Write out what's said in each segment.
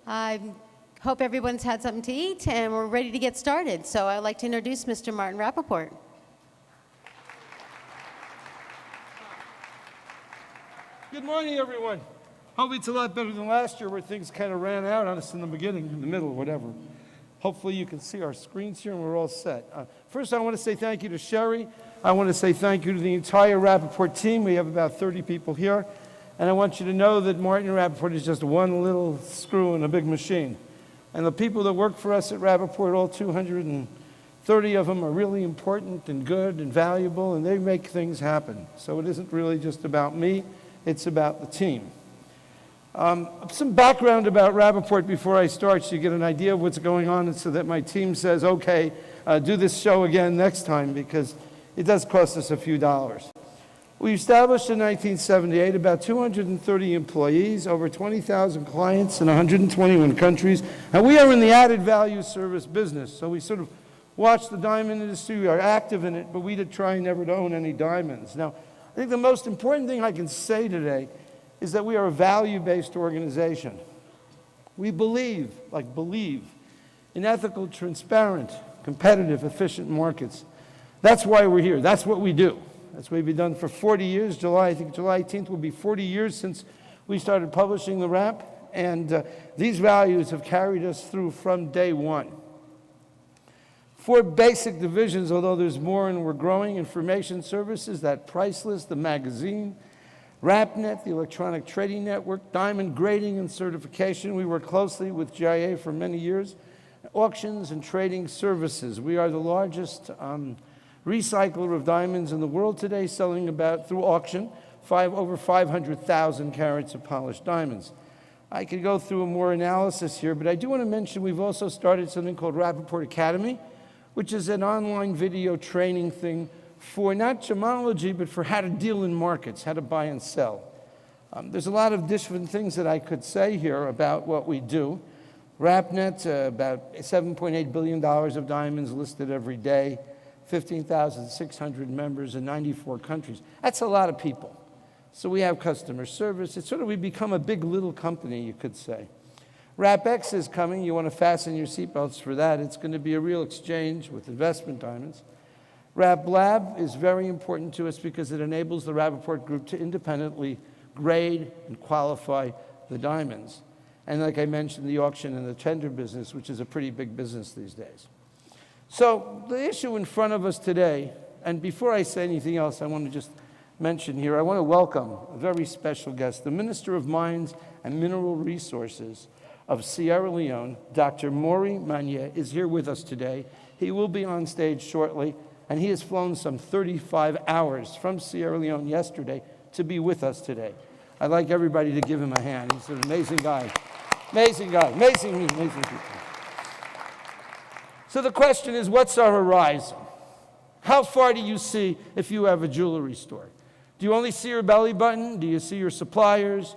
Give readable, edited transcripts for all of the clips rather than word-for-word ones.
I hope everyone's had something to eat and we're ready to get started. So I'd like to introduce Mr. Martin Rapaport. Good morning, everyone. Hopefully it's a lot better than last year where things kind of ran out on us in the beginning, in the middle, whatever. Hopefully you can see our screens here and we're all set. First, I want to say thank you to Sherry. I want to say thank you to the entire Rapaport team. We have about 30 people here. And I want you to know that Martin Rapaport is just one little screw in a big machine. And the people that work for us at Rapaport, all 230 of them, are really important and good and valuable, and they make things happen. So it isn't really just about me, it's about the team. Some background about Rapaport before I start so you get an idea of what's going on and so that my team says, okay, do this show again next time because it does cost us a few dollars. We established in 1978 about 230 employees, over 20,000 clients in 121 countries, and we are in the added value service business. So we sort of watch the diamond industry, we are active in it, but we try never to own any diamonds. Now, I think the most important thing I can say today is that we are a value-based organization. We believe in ethical, transparent, competitive, efficient markets. That's why we're here. That's what we do. That's what we've done for 40 years. I think July 18th will be 40 years since we started publishing the Rap, and these values have carried us through from day one. 4 basic divisions, although there's more and we're growing: information services, that price list, the magazine, RapNet, the electronic trading network, diamond grading and certification. We work closely with GIA for many years. Auctions and trading services. We are the largest recycler of diamonds in the world today, selling about, through auction, over 500,000 carats of polished diamonds. I could go through more analysis here, but I do want to mention we've also started something called Rapaport Academy, which is an online video training thing for not gemology, but for how to deal in markets, how to buy and sell. There's a lot of different things that I could say here about what we do. RapNet, about $7.8 billion of diamonds listed every day, 15,600 members in 94 countries. That's a lot of people. So we have customer service. It's sort of, we become a big little company, you could say. RapX is coming. You want to fasten your seatbelts for that. It's going to be a real exchange with investment diamonds. RapLab is very important to us because it enables the Rapaport Group to independently grade and qualify the diamonds. And like I mentioned, the auction and the tender business, which is a pretty big business these days. So the issue in front of us today, and before I say anything else, I want to just mention here, I want to welcome a very special guest, the Minister of Mines and Mineral Resources of Sierra Leone, Dr. Maury Magnier, is here with us today. He will be on stage shortly, and he has flown some 35 hours from Sierra Leone yesterday to be with us today. I'd like everybody to give him a hand. He's an amazing guy. Amazing guy. Amazing people. So the question is, what's our horizon? How far do you see if you have a jewelry store? Do you only see your belly button? Do you see your suppliers?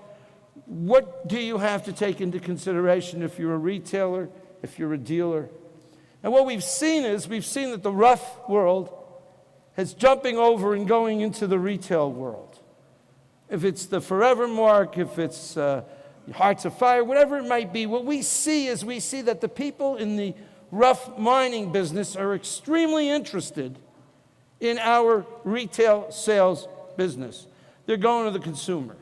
What do you have to take into consideration if you're a retailer, if you're a dealer? And what we've seen that the rough world is jumping over and going into the retail world. If it's the Forever Mark, if it's Hearts of Fire, whatever it might be, what we see is that the people in the rough mining business are extremely interested in our retail sales business. They're going to the consumer.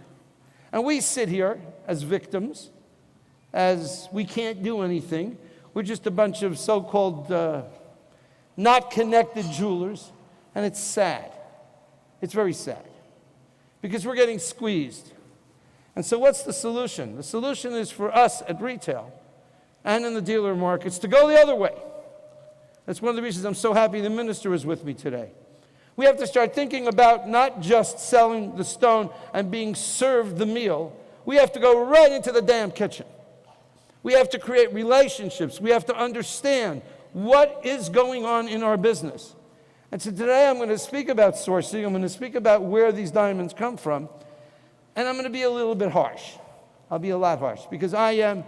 And we sit here as victims, as we can't do anything. We're just a bunch of so-called not connected jewelers, and it's sad. It's very sad because we're getting squeezed. And so what's the solution? The solution is for us at retail and in the dealer markets to go the other way. That's one of the reasons I'm so happy the minister is with me today. We have to start thinking about not just selling the stone and being served the meal. We have to go right into the damn kitchen. We have to create relationships. We have to understand what is going on in our business. And so today I'm going to speak about sourcing. I'm going to speak about where these diamonds come from. And I'm going to be a little bit harsh. I'll be a lot harsh because I am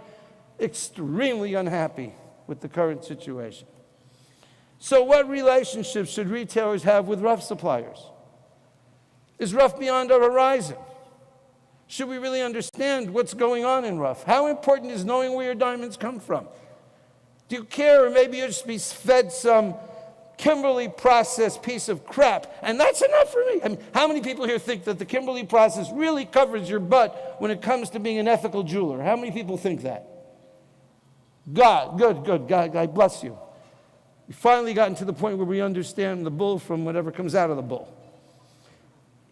extremely unhappy with the current situation. So what relationships should retailers have with rough suppliers? Is rough beyond our horizon? Should we really understand what's going on in rough? How important is knowing where your diamonds come from? Do you care, or maybe you'll just be fed some Kimberly process piece of crap, and that's enough for me? I mean, how many people here think that the Kimberly process really covers your butt when it comes to being an ethical jeweler? How many people think that? God, good, God bless you. We've finally gotten to the point where we understand the bull from whatever comes out of the bull.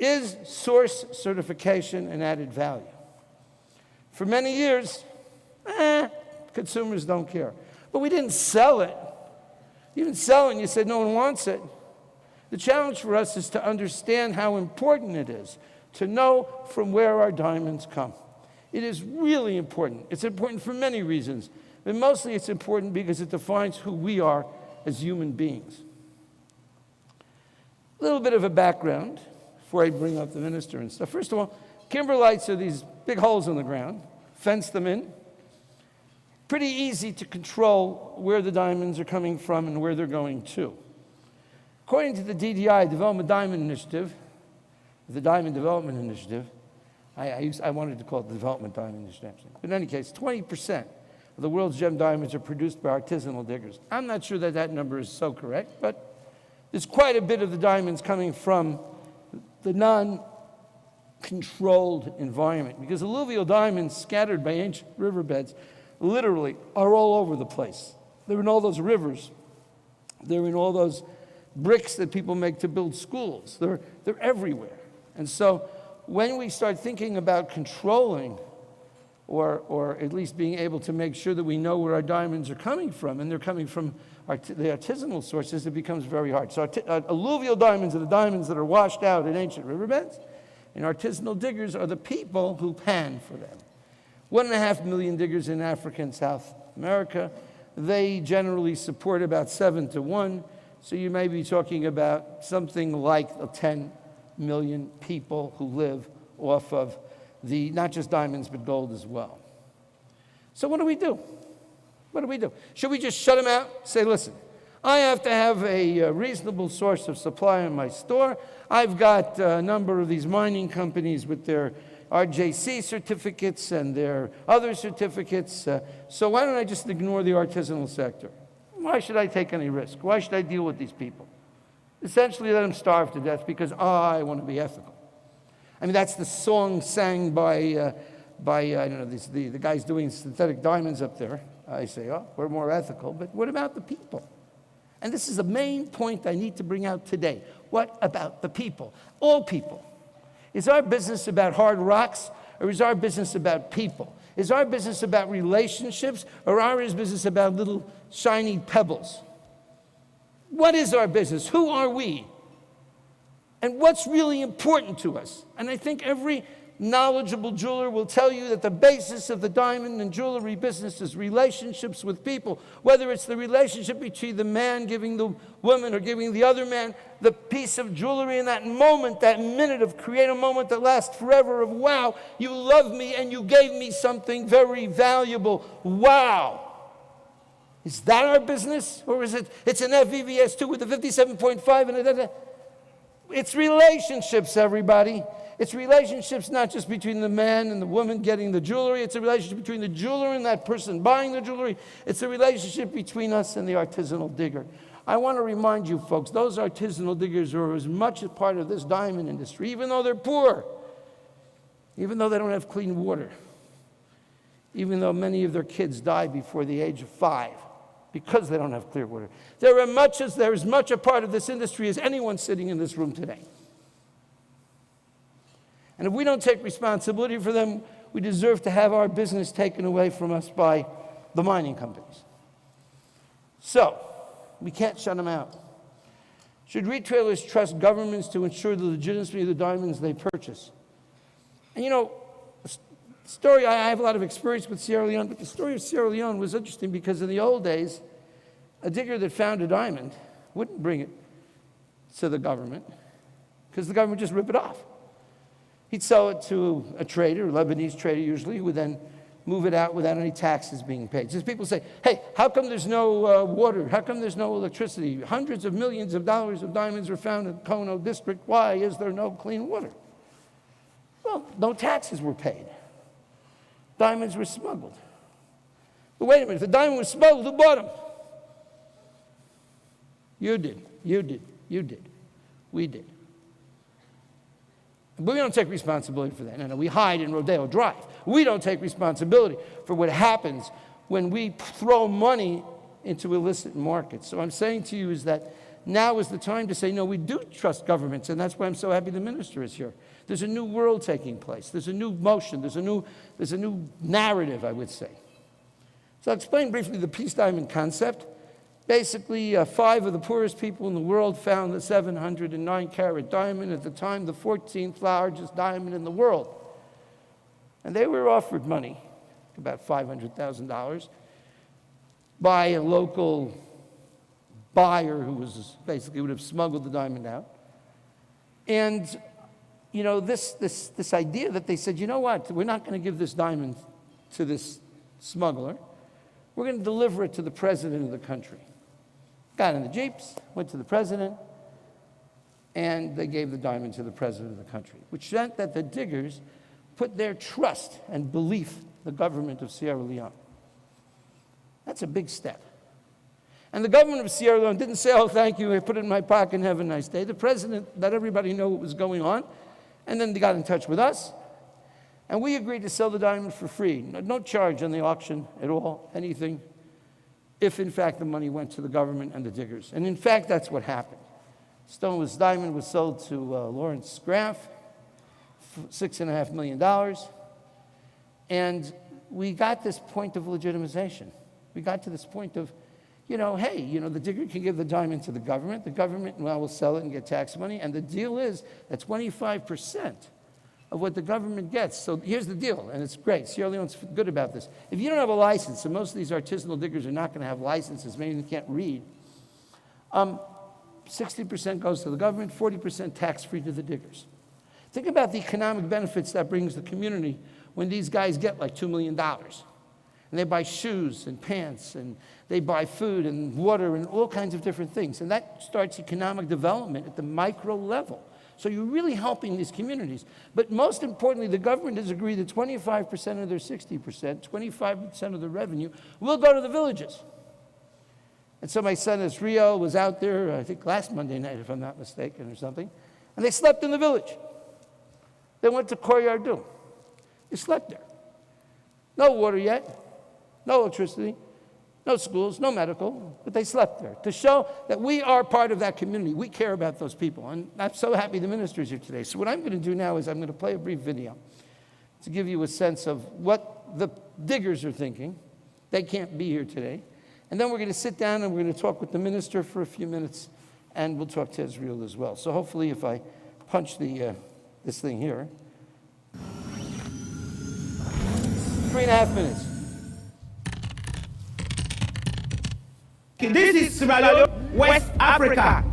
Is source certification an added value? For many years, consumers don't care. But we didn't sell it. You didn't sell it and you said no one wants it. The challenge for us is to understand how important it is to know from where our diamonds come. It is really important. It's important for many reasons, but mostly it's important because it defines who we are as human beings. A little bit of a background before I bring up the minister and stuff. First of all, kimberlites are these big holes in the ground, fence them in. Pretty easy to control where the diamonds are coming from and where they're going to. According to the DDI, Development Diamond Initiative, the Diamond Development Initiative, I wanted to call it the Development Diamond Initiative. But in any case, 20% of the world's gem diamonds are produced by artisanal diggers. I'm not sure that that number is so correct, but there's quite a bit of the diamonds coming from the non-controlled environment, because alluvial diamonds scattered by ancient riverbeds literally are all over the place. They're in all those rivers. They're in all those bricks that people make to build schools. They're everywhere. And so when we start thinking about controlling or at least being able to make sure that we know where our diamonds are coming from, and they're coming from the artisanal sources, it becomes very hard. So alluvial diamonds are the diamonds that are washed out in ancient riverbeds, and artisanal diggers are the people who pan for them. 1.5 million diggers in Africa and South America. They generally support about 7 to 1. So you may be talking about something like 10 million people who live off of the, not just diamonds, but gold as well. So what do we do? What do we do? Should we just shut them out? Say, listen, I have to have a reasonable source of supply in my store. I've got a number of these mining companies with their RJC certificates and their other certificates. So why don't I just ignore the artisanal sector? Why should I take any risk? Why should I deal with these people? Essentially let them starve to death because I want to be ethical. I mean, that's the song sang by I don't know, the guys doing synthetic diamonds up there. I say, oh, we're more ethical, but what about the people? And this is the main point I need to bring out today. What about the people? All people. Is our business about hard rocks, or is our business about people? Is our business about relationships, or is business about little shiny pebbles? What is our business? Who are we? And what's really important to us? And I think every knowledgeable jeweler will tell you that the basis of the diamond and jewelry business is relationships with people, whether it's the relationship between the man giving the woman or giving the other man the piece of jewelry in that moment, that minute of create a moment that lasts forever of, wow, you love me and you gave me something very valuable. Wow. Is that our business? Or is it's an FVVS2 with a 57.5 and a... It's relationships, everybody. It's relationships not just between the man and the woman getting the jewelry. It's a relationship between the jeweler and that person buying the jewelry. It's a relationship between us and the artisanal digger. I want to remind you folks, those artisanal diggers are as much a part of this diamond industry, even though they're poor, even though they don't have clean water, even though many of their kids die before the age of 5 because they don't have clear water. They're as much a part of this industry as anyone sitting in this room today. And if we don't take responsibility for them, we deserve to have our business taken away from us by the mining companies. So, we can't shut them out. Should retailers trust governments to ensure the legitimacy of the diamonds they purchase? And you know, story, I have a lot of experience with Sierra Leone, but the story of Sierra Leone was interesting because in the old days, a digger that found a diamond wouldn't bring it to the government because the government would just rip it off. He'd sell it to a trader, a Lebanese trader usually, who would then move it out without any taxes being paid. So people say, hey, how come there's no water? How come there's no electricity? Hundreds of millions of dollars of diamonds were found in Kono district. Why is there no clean water? Well, no taxes were paid. Diamonds were smuggled. But wait a minute, if the diamond was smuggled, who bought them? You did, you did, you did, we did. But we don't take responsibility for that. No, we hide in Rodeo Drive. We don't take responsibility for what happens when we throw money into illicit markets. So I'm saying to you is that now is the time to say, no, we do trust governments, and that's why I'm so happy the minister is here. There's a new world taking place. There's a new motion. There's a new narrative, I would say. So I'll explain briefly the peace diamond concept. Basically, 5 of the poorest people in the world found the 709-carat diamond, at the time the 14th largest diamond in the world. And they were offered money, about $500,000, by a local buyer who was basically would have smuggled the diamond out. And, you know, this idea that they said, you know what, we're not going to give this diamond to this smuggler. We're going to deliver it to the president of the country. Got in the jeeps, went to the president, and they gave the diamond to the president of the country, which meant that the diggers put their trust and belief in the government of Sierra Leone. That's a big step. And the government of Sierra Leone didn't say, oh, thank you, I put it in my pocket and have a nice day. The president let everybody know what was going on, and then they got in touch with us, and we agreed to sell the diamond for free. No charge on the auction at all, anything, if in fact the money went to the government and the diggers. And in fact, that's what happened. Diamond was sold to Lawrence Graff for $6.5 million. And we got this point of legitimization. We got to this point of, you know, hey, you know, the digger can give the diamond to the government. The government, well, will sell it and get tax money. And the deal is that 25% of what the government gets. So here's the deal, and it's great. Sierra Leone's good about this. If you don't have a license, and most of these artisanal diggers are not going to have licenses, maybe they can't read, 60% goes to the government, 40% tax-free to the diggers. Think about the economic benefits that brings the community when these guys get like $2 million. And they buy shoes and pants, and they buy food and water and all kinds of different things. And that starts economic development at the micro level. So you're really helping these communities. But most importantly, the government has agreed that 25% of their 60%, 25% of the revenue will go to the villages. And so my son, Rio, was out there, I think last Monday night, if I'm not mistaken, or something, and they slept in the village. They went to Koryardu. They slept there. No water yet, no electricity, no schools, no medical, but they slept there to show that we are part of that community. We care about those people. And I'm so happy the minister's here today. So what I'm going to do now is I'm going to play a brief video to give you a sense of what the diggers are thinking. They can't be here today. And then we're going to sit down and we're going to talk with the minister for a few minutes, and we'll talk to Israel as well. So hopefully if I punch this thing here. 3.5 minutes. This is Sierra Leone, West Africa.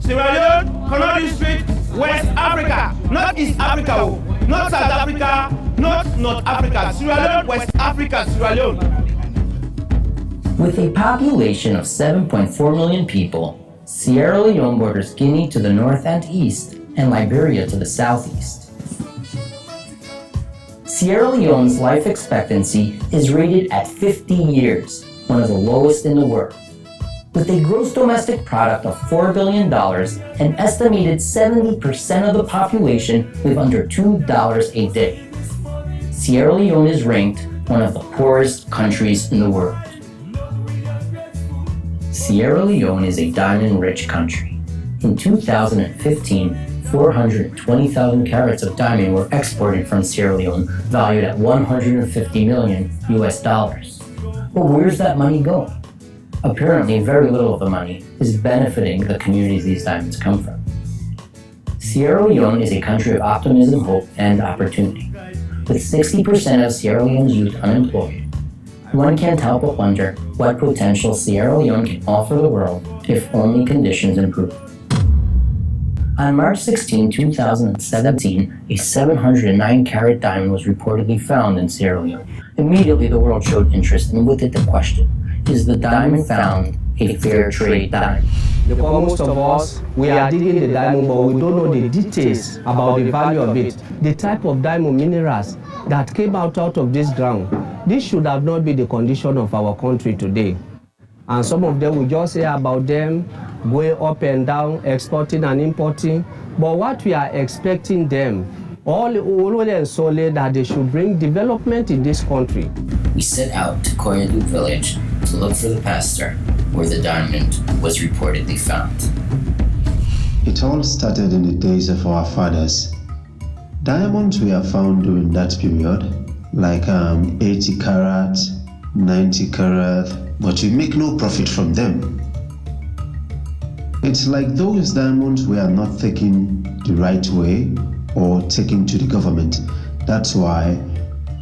Sierra Leone, Kono District, West Africa. Not East Africa, not South Africa, not North Africa. Sierra Leone, West Africa, Sierra Leone. With a population of 7.4 million people, Sierra Leone borders Guinea to the north and east, and Liberia to the southeast. Sierra Leone's life expectancy is rated at 50 years, one of the lowest in the world. With a gross domestic product of $4 billion, an estimated 70% of the population live under $2 a day. Sierra Leone is ranked one of the poorest countries in the world. Sierra Leone is a diamond-rich country. In 2015, 420,000 carats of diamond were exported from Sierra Leone, valued at $150 million US. But where's that money going? Apparently, very little of the money is benefiting the communities these diamonds come from. Sierra Leone is a country of optimism, hope, and opportunity. With 60% of Sierra Leone's youth unemployed, one can't help but wonder what potential Sierra Leone can offer the world if only conditions improve. On March 16, 2017, a 709-carat diamond was reportedly found in Sierra Leone. Immediately, the world showed interest, and with it the question, is the diamond found a fair trade diamond. Because most of us, we are digging the diamond, but we don't know the details about the value of it, the type of diamond minerals that came out of this ground. This should have not been the condition of our country today. And some of them, we just hear about them going up and down, exporting and importing. But what we are expecting them, only and solely that they should bring development in this country. We set out to Koyadu village to look for the pastor where the diamond was reportedly found. It all started in the days of our fathers. Diamonds were found during that period, like 80 carat, 90 carat, but we make no profit from them. It's like those diamonds were not taken the right way or taken to the government. That's why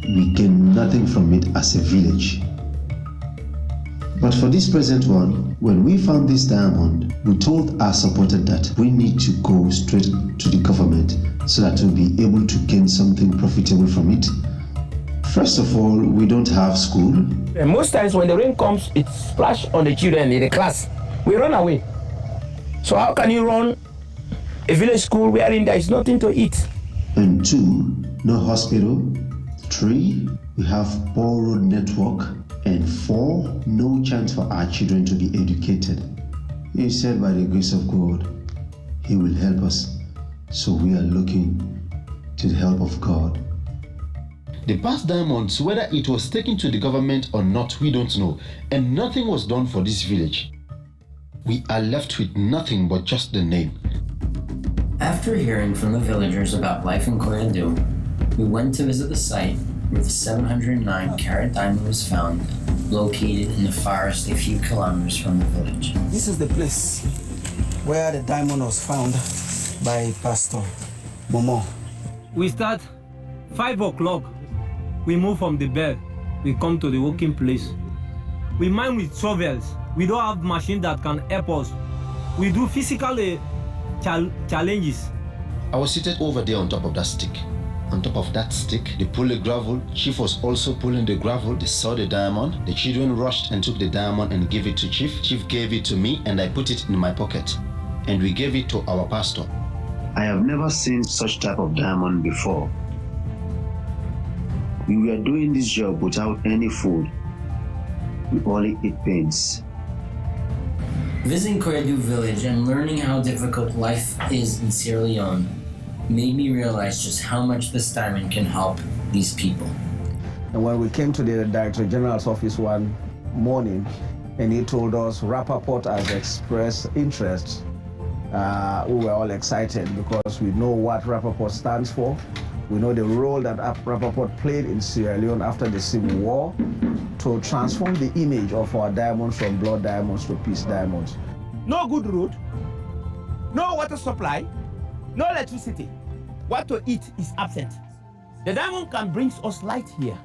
we gain nothing from it as a village. But for this present one, when we found this diamond, we told our supporters that we need to go straight to the government so that we'll be able to gain something profitable from it. First of all, we don't have school. And most times when the rain comes, it splashes on the children in the class. We run away. So how can you run a village school wherein there is nothing to eat? And 2, no hospital. 3, we have poor road network. And 4, no chance for our children to be educated. He said by the grace of God, He will help us. So we are looking to the help of God. The past diamonds, whether it was taken to the government or not, we don't know. And nothing was done for this village. We are left with nothing but just the name. After hearing from the villagers about life in Koyadu, we went to visit the site where the 709-carat diamond was found, located in the forest a few kilometers from the village. This is the place where the diamond was found by Pastor Momo. We start 5 o'clock. We move from the bed. We come to the working place. We mine with shovels. We don't have machine that can help us. We do physical challenges. I was seated over there on top of that stick. On top of that stick, they pulled the gravel. Chief was also pulling the gravel. They saw the diamond. The children rushed and took the diamond and gave it to Chief. Chief gave it to me and I put it in my pocket. And we gave it to our pastor. I have never seen such type of diamond before. We were doing this job without any food. We only eat paints. Visiting Koyadu village and learning how difficult life is in Sierra Leone made me realize just how much this diamond can help these people. And when we came to the Director General's office one morning, and he told us Rapaport has expressed interest, we were all excited because we know what Rapaport stands for. We know the role that Rapaport played in Sierra Leone after the Civil War to transform the image of our diamonds from blood diamonds to peace diamonds. No good road, no water supply, no electricity. What to eat is absent. The diamond can bring us light here.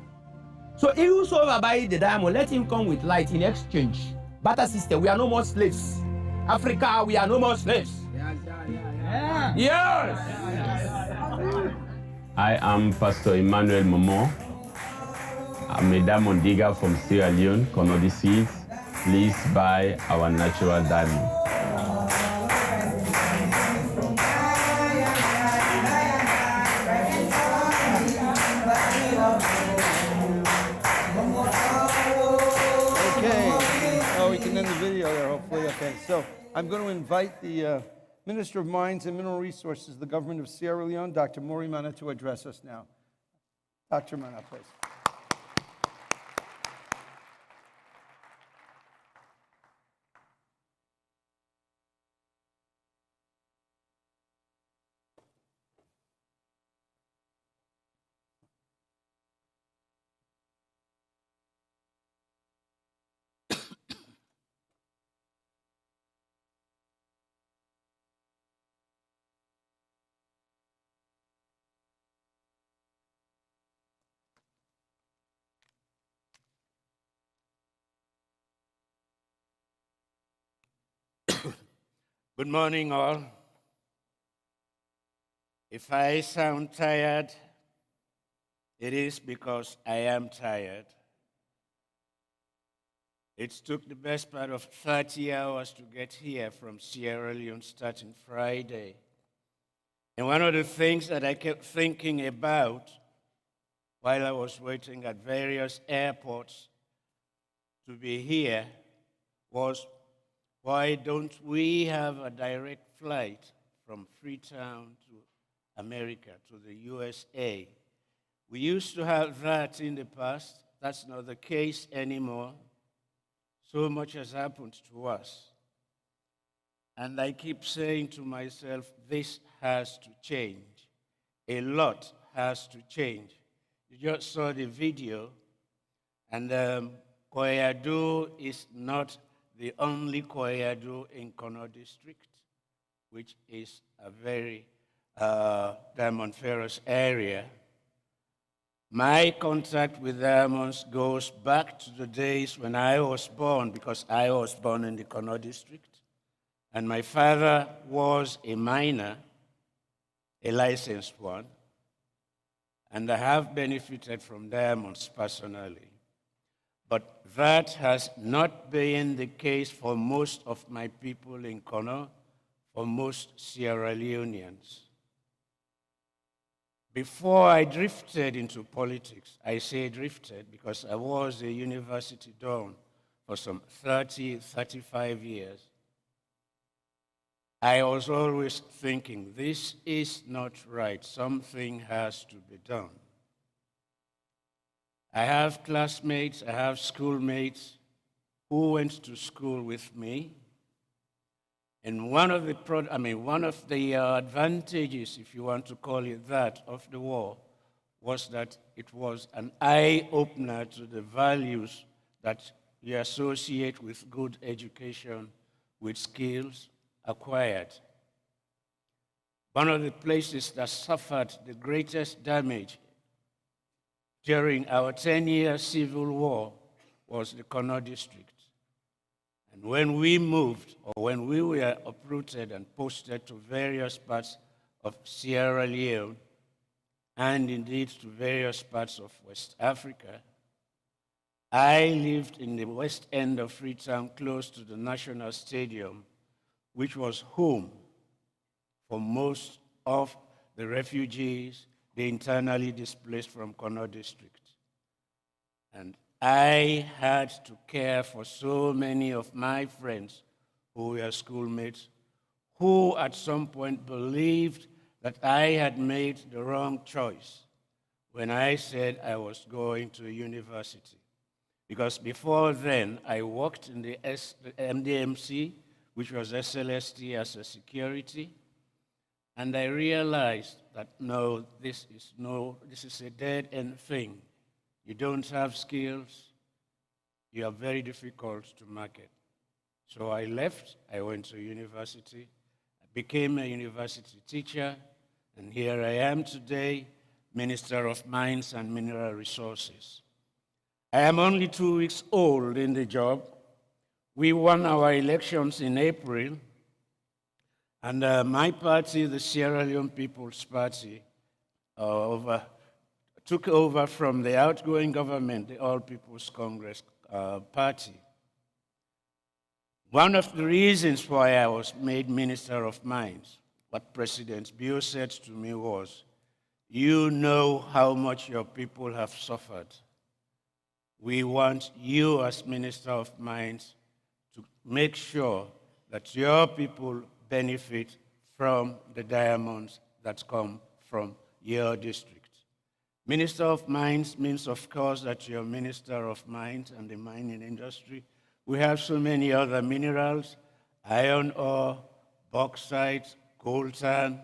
So if whosoever buy the diamond, let him come with light in exchange. Barter system, we are no more slaves. Africa, we are no more slaves. Yes. I am Pastor Emmanuel Momo. I'm a diamond digger from Sierra Leone, Konodi Seeds. Please buy our natural diamond. Okay. Oh, we can end the video there, hopefully. Okay. So I'm going to invite the Minister of Mines and Mineral Resources of the government of Sierra Leone, Dr. Mori Mana, to address us now. Dr. Mana, please. Good morning, all. If I sound tired, it is because I am tired. It took the best part of 30 hours to get here from Sierra Leone starting Friday. And one of the things that I kept thinking about while I was waiting at various airports to be here was, why don't we have a direct flight from Freetown to America, to the USA? We used to have that in the past. That's not the case anymore. So much has happened to us. And I keep saying to myself, this has to change. A lot has to change. You just saw the video, and Koyadu is not the only Koyadu in Kono district, which is a very diamond-ferrous area. My contact with diamonds goes back to the days when I was born, because I was born in the Kono district. And my father was a miner, a licensed one, and I have benefited from diamonds personally. But that has not been the case for most of my people in Kono, for most Sierra Leoneans. Before I drifted into politics, I say drifted because I was a university don for some 30, 35 years. I was always thinking, this is not right. Something has to be done. I have classmates, I have schoolmates who went to school with me. And one of the advantages, if you want to call it that, of the war was that it was an eye-opener to the values that you associate with good education, with skills acquired. One of the places that suffered the greatest damage during our 10-year civil war was the Kono district. And when we moved, or when we were uprooted and posted to various parts of Sierra Leone, and indeed to various parts of West Africa, I lived in the west end of Freetown, close to the National Stadium, which was home for most of the refugees, the internally displaced from Kono district. And I had to care for so many of my friends who were schoolmates, who at some point believed that I had made the wrong choice when I said I was going to university. Because before then, I worked in the MDMC, which was SLST as a security, and I realized that no, this is a dead-end thing. You don't have skills, you are very difficult to market. So I left, I went to university, I became a university teacher, and here I am today, Minister of Mines and Mineral Resources. I am only 2 weeks old in the job. We won our elections in April, and my party, the Sierra Leone People's Party, took over from the outgoing government, the All People's Congress Party. One of the reasons why I was made Minister of Mines, what President Bio said to me was, you know how much your people have suffered. We want you as Minister of Mines to make sure that your people benefit from the diamonds that come from your district. Minister of Mines means, of course, that you're Minister of Mines and the mining industry. We have so many other minerals, iron ore, bauxite, coltan,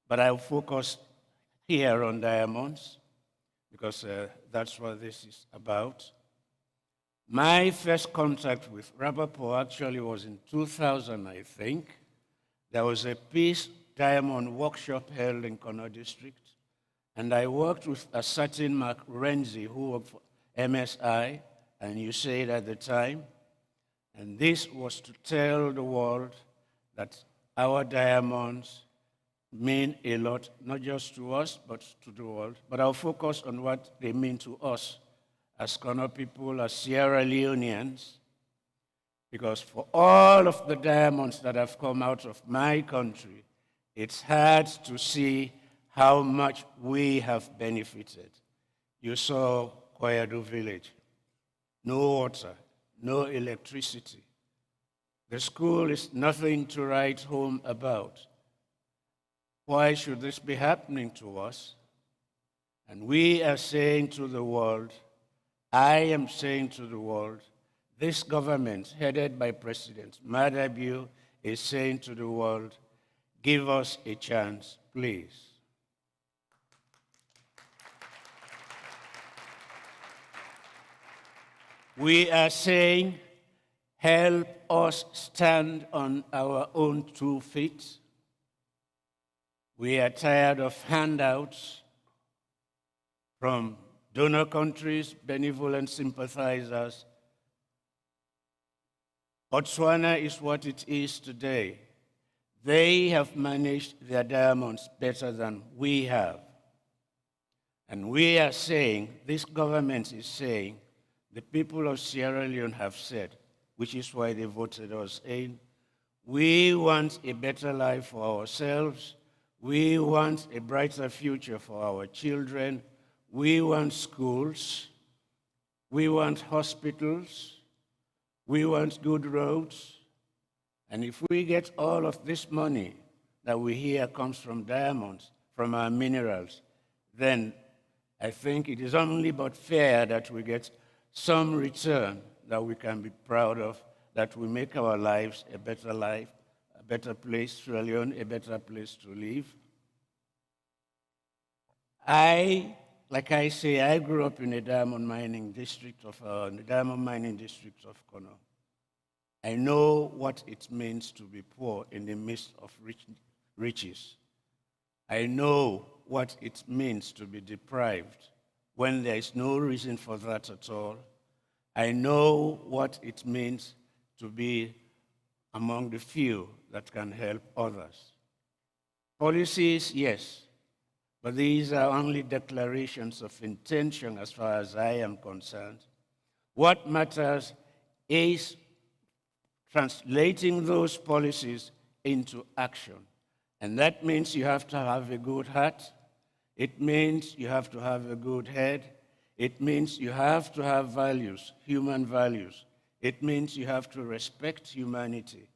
but I'll focus here on diamonds because that's what this is about. My first contact with Rapaport actually was in 2000, I think. There was a peace diamond workshop held in Kono district, and I worked with a certain Mark Renzi who worked for MSI and USAID at the time, and this was to tell the world that our diamonds mean a lot, not just to us, but to the world. But I'll focus on what they mean to us as Kono people, as Sierra Leoneans, Because for all of the diamonds that have come out of my country, it's hard to see how much we have benefited. You saw Kwayadu village, no water, no electricity. The school is nothing to write home about. Why should this be happening to us? And we are saying to the world, I am saying to the world, this government headed by President Madabiu is saying to the world, give us a chance, please. We are saying, help us stand on our own 2 feet. We are tired of handouts from donor countries, benevolent sympathizers. Botswana is what it is today. They have managed their diamonds better than we have. And we are saying, this government is saying, the people of Sierra Leone have said, which is why they voted us in, we want a better life for ourselves. We want a brighter future for our children. We want schools. We want hospitals. We want good roads. And if we get all of this money that we hear comes from diamonds, from our minerals, then I think it is only but fair that we get some return that we can be proud of, that we make our lives, a better place, Sierra Leone, a better place to live. Like I say, I grew up in the diamond mining district of Kono. I know what it means to be poor in the midst of riches. I know what it means to be deprived when there is no reason for that at all. I know what it means to be among the few that can help others. Policies, yes, but these are only declarations of intention as far as I am concerned. What matters is translating those policies into action. And that means you have to have a good heart. It means you have to have a good head. It means you have to have values, human values. It means you have to respect humanity.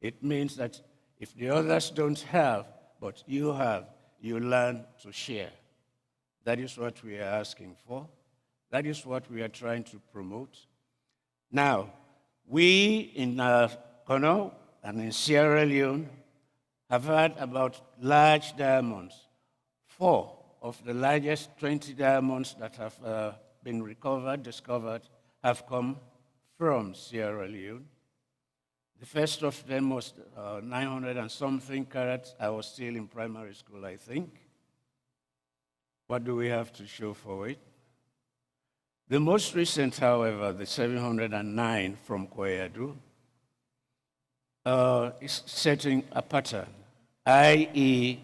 It means that if the others don't have, but you have, you learn to share. That is what we are asking for. That is what we are trying to promote. Now, we in Kono and in Sierra Leone have heard about large diamonds. 4 of the largest 20 diamonds that have been discovered, have come from Sierra Leone. The first of them was 900 and something carats. I was still in primary school, I think. What do we have to show for it? The most recent, however, the 709 from Kwayadu, is setting a pattern, i.e.,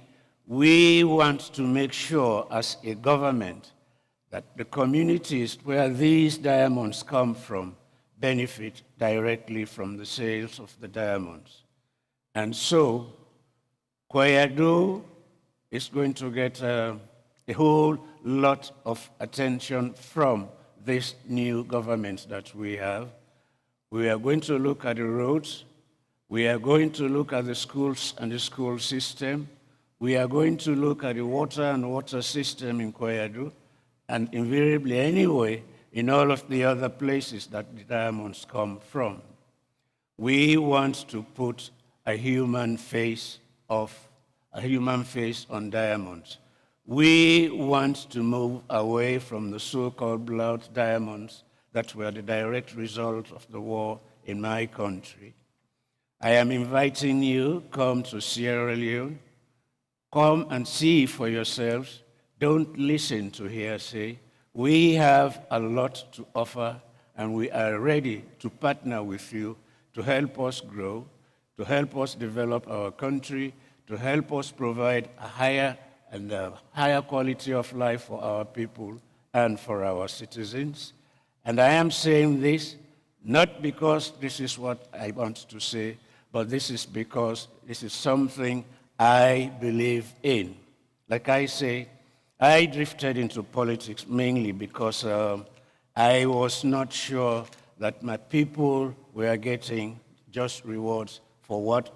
we want to make sure as a government that the communities where these diamonds come from benefit directly from the sales of the diamonds. And so, Kwayadu is going to get a whole lot of attention from this new government that we have. We are going to look at the roads. We are going to look at the schools and the school system. We are going to look at the water and water system in Kwayadu, and invariably anyway, in all of the other places that the diamonds come from. We want to put a human face on diamonds. We want to move away from the so-called blood diamonds that were the direct result of the war in my country. I am inviting you, come to Sierra Leone, come and see for yourselves. Don't listen to hearsay. We have a lot to offer, and we are ready to partner with you to help us grow, to help us develop our country, to help us provide a higher quality of life for our people and for our citizens. And I am saying this Not because this is what I want to say, but this is because this is something I believe in. Like I say, I drifted into politics mainly because I was not sure that my people were getting just rewards for what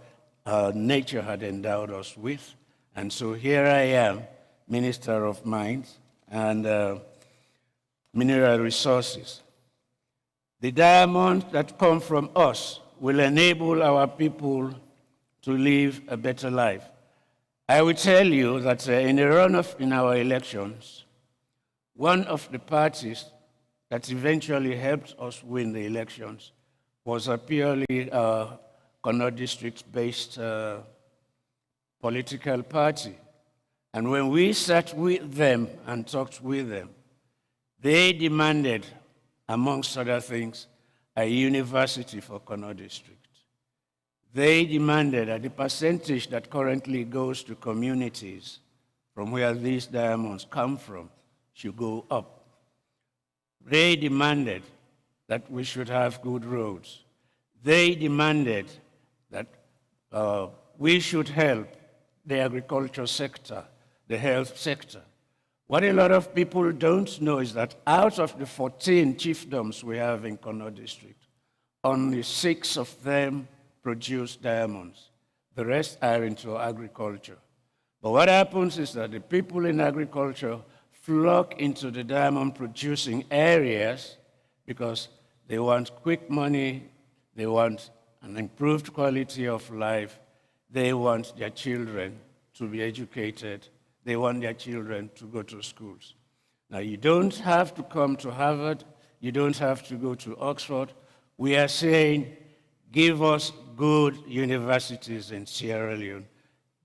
nature had endowed us with. And so here I am, Minister of Mines and Mineral Resources. The diamonds that come from us will enable our people to live a better life. I will tell you that in the runoff in our elections, one of the parties that eventually helped us win the elections was a purely Connaught district-based political party. And when we sat with them and talked with them, they demanded, amongst other things, a university for Connaught district. They demanded that the percentage that currently goes to communities from where these diamonds come from should go up. They demanded that we should have good roads. They demanded that we should help the agriculture sector, the health sector. What a lot of people don't know is that out of the 14 chiefdoms we have in Connaught district, only 6 of them produce diamonds. The rest are into agriculture. But what happens is that the people in agriculture flock into the diamond-producing areas because they want quick money, they want an improved quality of life, they want their children to be educated, they want their children to go to schools. Now, you don't have to come to Harvard, you don't have to go to Oxford. We are saying, give us good universities in Sierra Leone.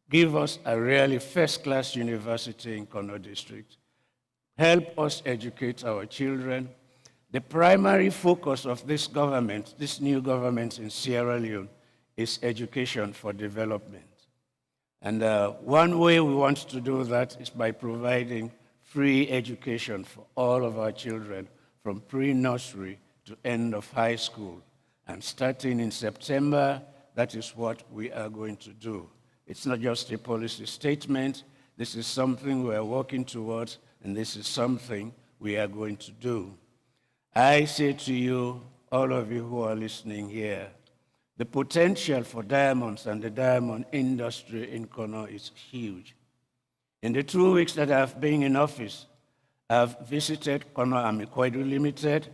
Give us a really first-class university in Connaught district. Help us educate our children. The primary focus of this government, this new government in Sierra Leone, is education for development. And one way we want to do that is by providing free education for all of our children from pre-nursery to end of high school. And starting in September, that is what we are going to do. It's not just a policy statement. This is something we are working towards, and this is something we are going to do. I say to you, all of you who are listening here, the potential for diamonds and the diamond industry in Connaught is huge. In the 2 weeks that I've been in office, I've visited Connaught Amikwedu Limited.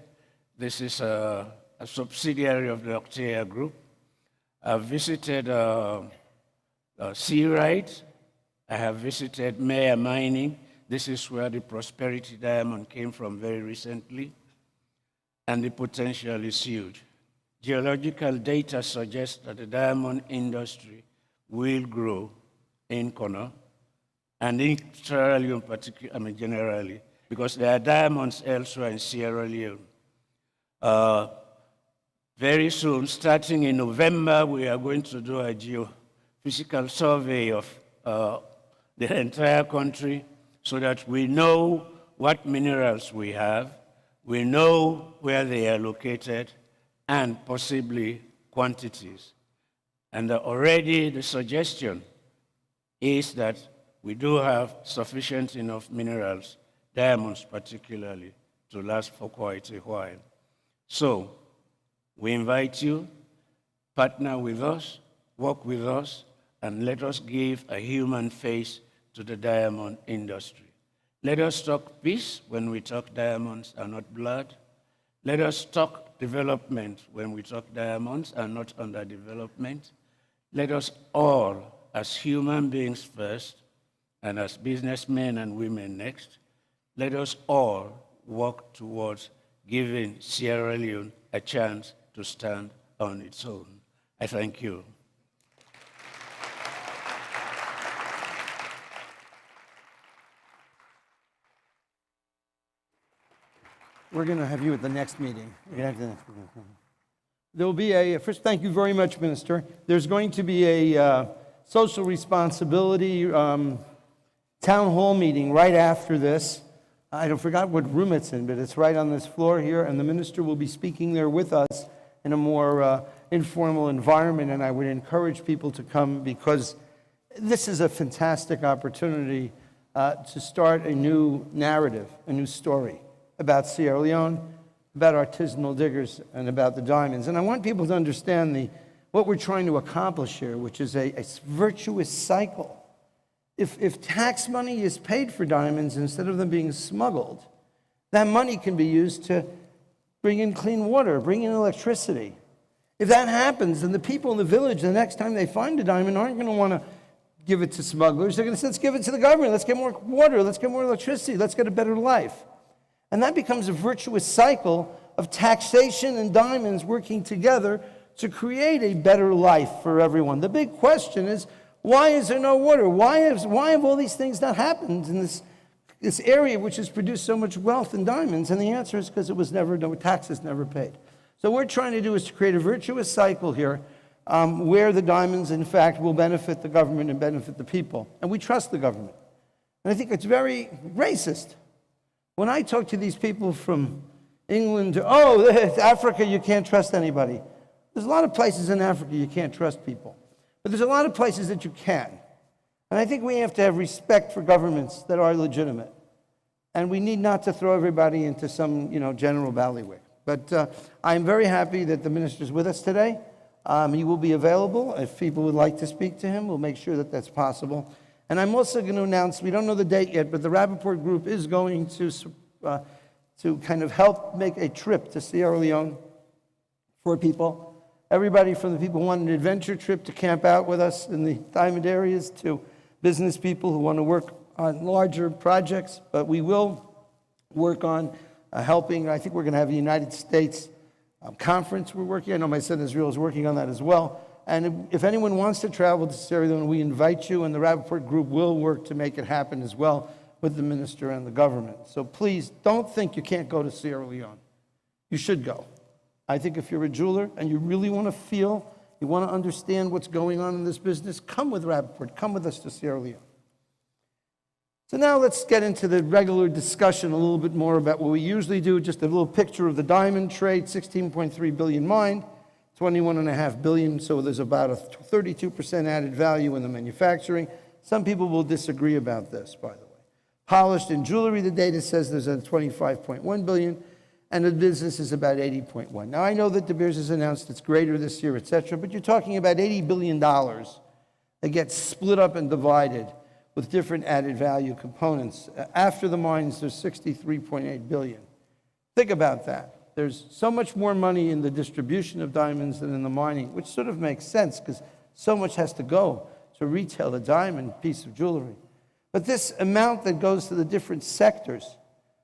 This is a subsidiary of the Octea Group. I've visited Searite. I have visited Maya Mining. This is where the Prosperity Diamond came from very recently. And the potential is huge. Geological data suggests that the diamond industry will grow in Connaught and in Sierra Leone generally, because there are diamonds elsewhere in Sierra Leone. Very soon, starting in November, we are going to do a geophysical survey of the entire country so that we know what minerals we have, we know where they are located, and possibly quantities. And already the suggestion is that we do have sufficient enough minerals, diamonds particularly, to last for quite a while. So we invite you, partner with us, work with us, and let us give a human face to the diamond industry. Let us talk peace when we talk diamonds and not blood. Let us talk development when we talk diamonds and not underdevelopment. Let us all, as human beings first, and as businessmen and women next, let us all work towards giving Sierra Leone a chance to stand on its own. I thank you. We're going to have you at the next meeting. There will be first, thank you very much, Minister. There's going to be a social responsibility town hall meeting right after this. I forgot what room it's in, but it's right on this floor here, and the minister will be speaking there with us. in a more informal environment, and I would encourage people to come because this is a fantastic opportunity to start a new narrative, a new story about Sierra Leone, about artisanal diggers, and about the diamonds. And I want people to understand what we're trying to accomplish here, which is a virtuous cycle. If tax money is paid for diamonds instead of them being smuggled, that money can be used to bring in clean water, bring in electricity. If that happens, then the people in the village, the next time they find a diamond, aren't going to want to give it to smugglers. They're going to say, let's give it to the government. Let's get more water. Let's get more electricity. Let's get a better life. And that becomes a virtuous cycle of taxation and diamonds working together to create a better life for everyone. The big question is, why is there no water? Why have all these things not happened in this area which has produced so much wealth in diamonds? And the answer is because no taxes never paid. So what we're trying to do is to create a virtuous cycle here where the diamonds, in fact, will benefit the government and benefit the people. And we trust the government. And I think it's very racist. When I talk to these people from England, it's Africa, you can't trust anybody. There's a lot of places in Africa you can't trust people. But there's a lot of places that you can. And I think we have to have respect for governments that are legitimate. And we need not to throw everybody into some, general ballywick. But I'm very happy that the minister's with us today. He will be available. If people would like to speak to him, we'll make sure that that's possible. And I'm also going to announce, we don't know the date yet, but the Rapaport Group is going to kind of help make a trip to Sierra Leone for people. Everybody from the people who want an adventure trip to camp out with us in the diamond areas to business people who want to work on larger projects. But we will work on helping. I think we're going to have a United States conference we're working. I know my son Israel is working on that as well. And if anyone wants to travel to Sierra Leone, we invite you, and the Rapaport Group will work to make it happen as well with the minister and the government. So please don't think you can't go to Sierra Leone. You should go. I think if you're a jeweler and you really want to you want to understand what's going on in this business, come with Rapaport. Come with us to Sierra Leone. So now let's get into the regular discussion a little bit more about what we usually do. Just a little picture of the diamond trade, 16.3 billion mined, 21.5 billion, so there's about a 32% added value in the manufacturing. Some people will disagree about this, by the way. Polished in jewelry, the data says there's a 25.1 billion, and the business is about 80.1. Now, I know that De Beers has announced it's greater this year, et cetera, but you're talking about $80 billion that gets split up and divided with different added value components. After the mines, there's 63.8 billion. Think about that. There's so much more money in the distribution of diamonds than in the mining, which sort of makes sense because so much has to go to retail a diamond piece of jewelry. But this amount that goes to the different sectors,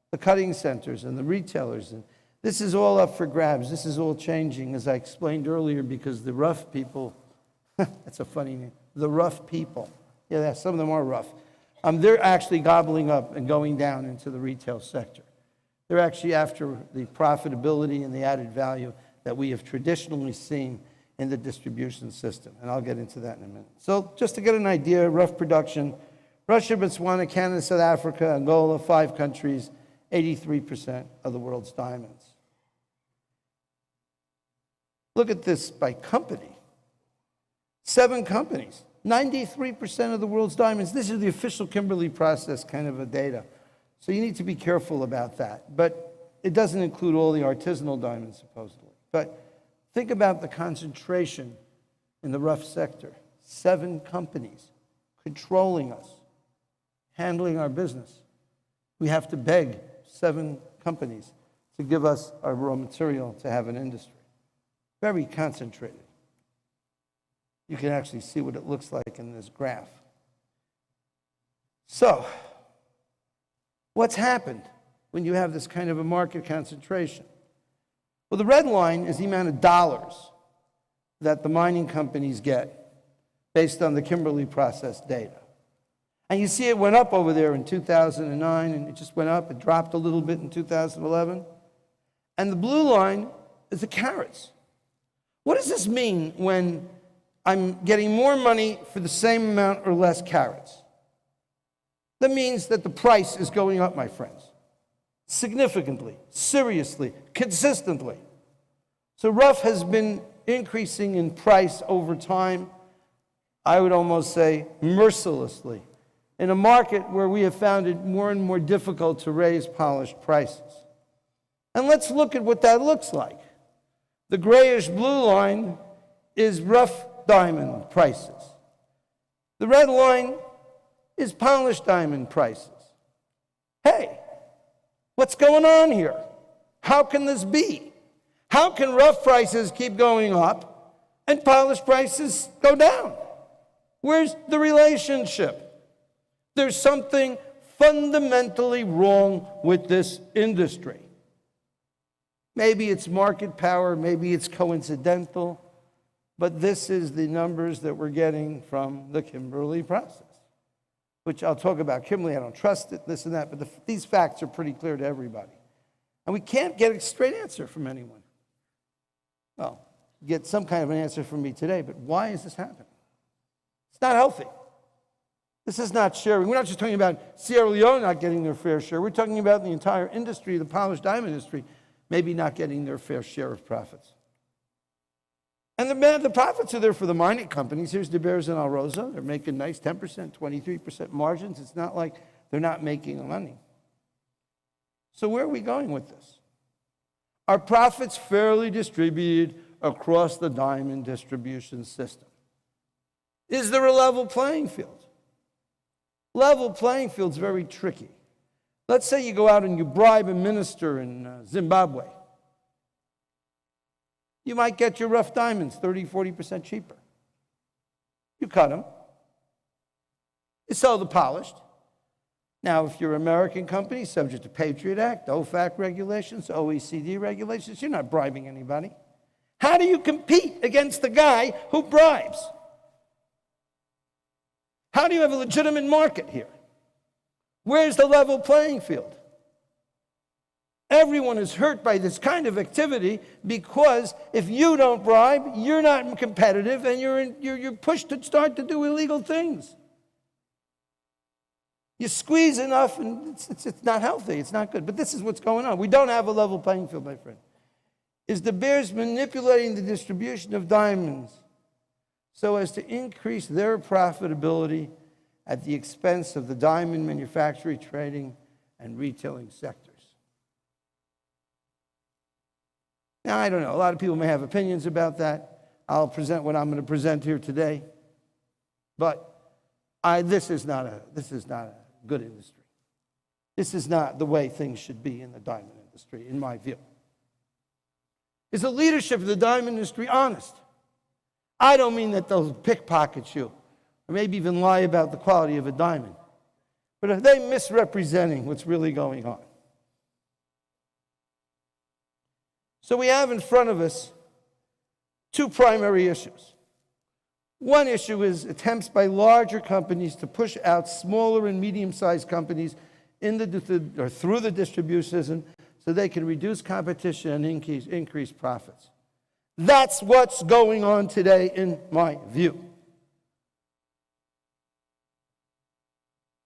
the cutting centers and the retailers, and this is all up for grabs. This is all changing, as I explained earlier, because the rough people, that's a funny name, the rough people, yeah, some of them are rough, they're actually gobbling up and going down into the retail sector. They're actually after the profitability and the added value that we have traditionally seen in the distribution system, and I'll get into that in a minute. So just to get an idea, rough production, Russia, Botswana, Canada, South Africa, Angola, 5 countries, 83% of the world's diamonds. Look at this by company. 7 companies, 93% of the world's diamonds. This is the official Kimberley process kind of a data. So you need to be careful about that. But it doesn't include all the artisanal diamonds, supposedly. But think about the concentration in the rough sector. 7 companies controlling us, handling our business. We have to beg 7 companies to give us our raw material to have an industry. Very concentrated. You can actually see what it looks like in this graph. So, what's happened when you have this kind of a market concentration? Well, the red line is the amount of dollars that the mining companies get based on the Kimberley process data. And you see it went up over there in 2009, and it just went up. It dropped a little bit in 2011. And the blue line is the carats. What does this mean when I'm getting more money for the same amount or less carats? That means that the price is going up, my friends. Significantly, seriously, consistently. So rough has been increasing in price over time, I would almost say mercilessly, in a market where we have found it more and more difficult to raise polished prices. And let's look at what that looks like. The grayish blue line is rough diamond prices. The red line is polished diamond prices. Hey, what's going on here? How can this be? How can rough prices keep going up and polished prices go down? Where's the relationship? There's something fundamentally wrong with this industry. Maybe it's market power, maybe it's coincidental, but this is the numbers that we're getting from the Kimberley process, which I'll talk about. Kimberley, I don't trust it, this and that, but these facts are pretty clear to everybody. And we can't get a straight answer from anyone. Well, get some kind of an answer from me today, but why is this happening? It's not healthy. This is not sharing. We're not just talking about Sierra Leone not getting their fair share. We're talking about the entire industry, the polished diamond industry, maybe not getting their fair share of profits. And the profits are there for the mining companies. Here's De Beers and Alrosa. They're making nice 10%, 23% margins. It's not like they're not making money. So where are we going with this? Are profits fairly distributed across the diamond distribution system? Is there a level playing field? Level playing field's very tricky. Let's say you go out and you bribe a minister in Zimbabwe. You might get your rough diamonds 30, 40% cheaper. You cut them. You sell the polished. Now, if you're an American company, subject to Patriot Act, OFAC regulations, OECD regulations, you're not bribing anybody. How do you compete against the guy who bribes? How do you have a legitimate market here? Where's the level playing field? Everyone is hurt by this kind of activity because if you don't bribe, you're not competitive and you're pushed to start to do illegal things. You squeeze enough and it's not healthy, it's not good. But this is what's going on. We don't have a level playing field, my friend. Is De Beers manipulating the distribution of diamonds so as to increase their profitability at the expense of the diamond manufacturing, trading, and retailing sectors? Now, I don't know. A lot of people may have opinions about that. I'll present what I'm going to present here today. But this is not a good industry. This is not the way things should be in the diamond industry, in my view. Is the leadership of the diamond industry honest? I don't mean that they'll pickpocket you or maybe even lie about the quality of a diamond. But are they misrepresenting what's really going on? So we have in front of us two primary issues. One issue is attempts by larger companies to push out smaller and medium-sized companies through the distribution system so they can reduce competition and increase profits. That's what's going on today in my view.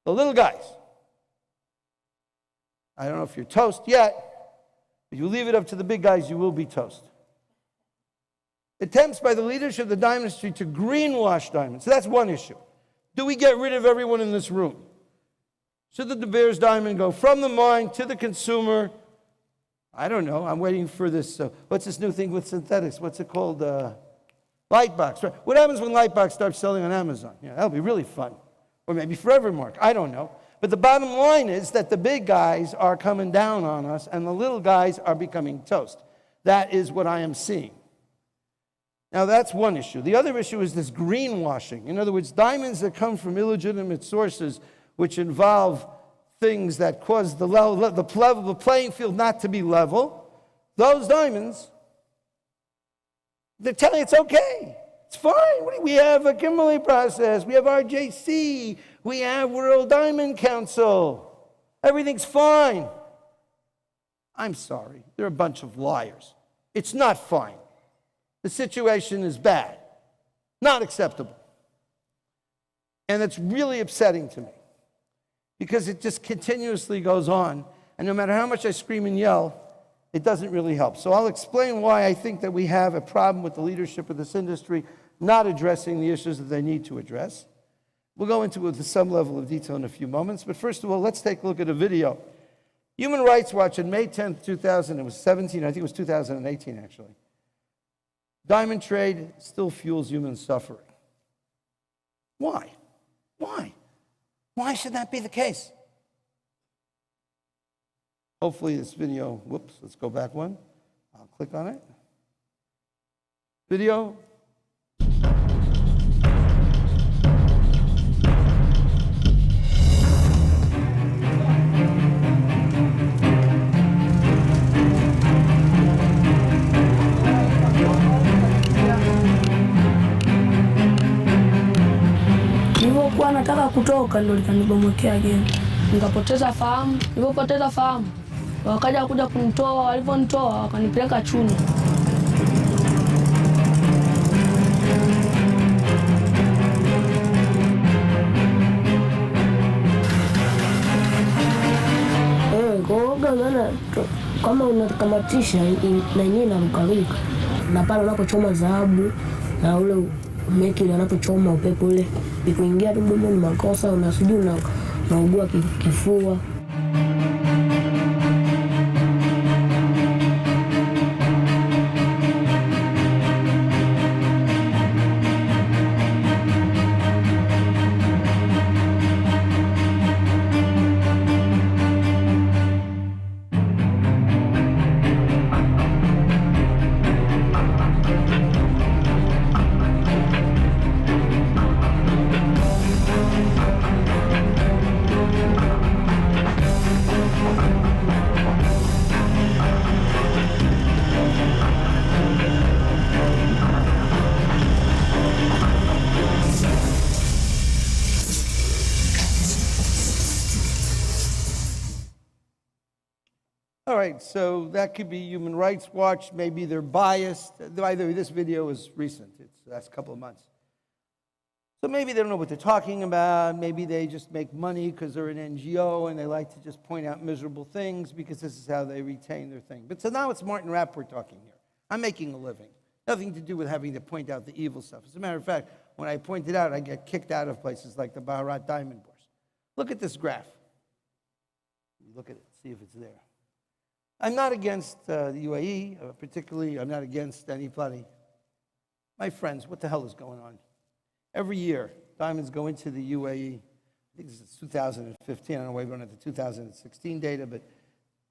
The little guys. I don't know if you're toast yet. If you leave it up to the big guys, you will be toast. Attempts by the leadership of the diamond industry to greenwash diamonds. So that's one issue. Do we get rid of everyone in this room? Should the De Beers diamond go from the mine to the consumer? I don't know. I'm waiting for this. What's this new thing with synthetics? What's it called? Lightbox. Right? What happens when Lightbox starts selling on Amazon? Yeah, that'll be really fun. Or maybe Forevermark. I don't know. But the bottom line is that the big guys are coming down on us and the little guys are becoming toast. That is what I am seeing. Now, that's one issue. The other issue is this greenwashing. In other words, diamonds that come from illegitimate sources, which involve things that cause the playing field not to be level, those diamonds, they're telling you it's okay. It's fine. We have a Kimberley process. We have RJC. We have World Diamond Council. Everything's fine. I'm sorry. They're a bunch of liars. It's not fine. The situation is bad. Not acceptable. And it's really upsetting to me because it just continuously goes on. And no matter how much I scream and yell, it doesn't really help. So I'll explain why I think that we have a problem with the leadership of this industry not addressing the issues that they need to address. We'll go into it with some level of detail in a few moments, but first of all, let's take a look at a video. Human Rights Watch on May 10th, 2017, I think it was 2018 actually. Diamond trade still fuels human suffering. Why? Why? Why should that be the case? Hopefully this video, whoops, let's go back one. I'll click on it. Video. Nilipokuwa nataka kutoka ndo likanibomokea geni. Nikapoteza fahamu. Nilipopoteza fahamu, wakaja kuja kunitoa, waliponitoa wakanipeleka chuni. Kama unakamatisha na yenyewe inarukaruka. Na pale unapochoma dhahabu na ule meki unapochoma upepo ule ikuingia tu mdomoni makosa, unasijui unaugua kifua. All right, so that could be Human Rights Watch. Maybe they're biased. Either this video is recent. It's the last couple of months. So maybe they don't know what they're talking about. Maybe they just make money because they're an NGO and they like to just point out miserable things because this is how they retain their thing. But so now it's Martin Rappaport talking here. I'm making a living. Nothing to do with having to point out the evil stuff. As a matter of fact, when I point it out, I get kicked out of places like the Bharat Diamond Bourse. Look at this graph. Look at it, see if it's there. I'm not against the UAE, particularly I'm not against anybody. My friends, what the hell is going on? Every year, diamonds go into the UAE. I think this is 2015. I don't know why we don't have the 2016 data, but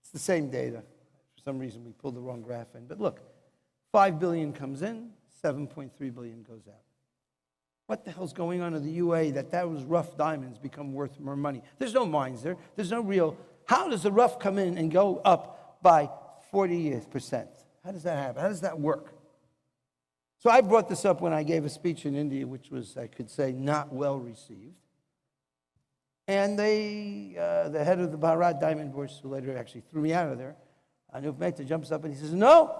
it's the same data. For some reason, we pulled the wrong graph in. But look, 5 billion comes in, 7.3 billion goes out. What the hell's going on in the UAE that those rough diamonds become worth more money? There's no mines there. There's no real. How does the rough come in and go up by 40%? How does that happen? How does that work? So I brought this up when I gave a speech in India, which was, I could say, not well received. And the head of the Bharat Diamond Bourse, who later actually threw me out of there, Anup Mehta jumps up and he says, no.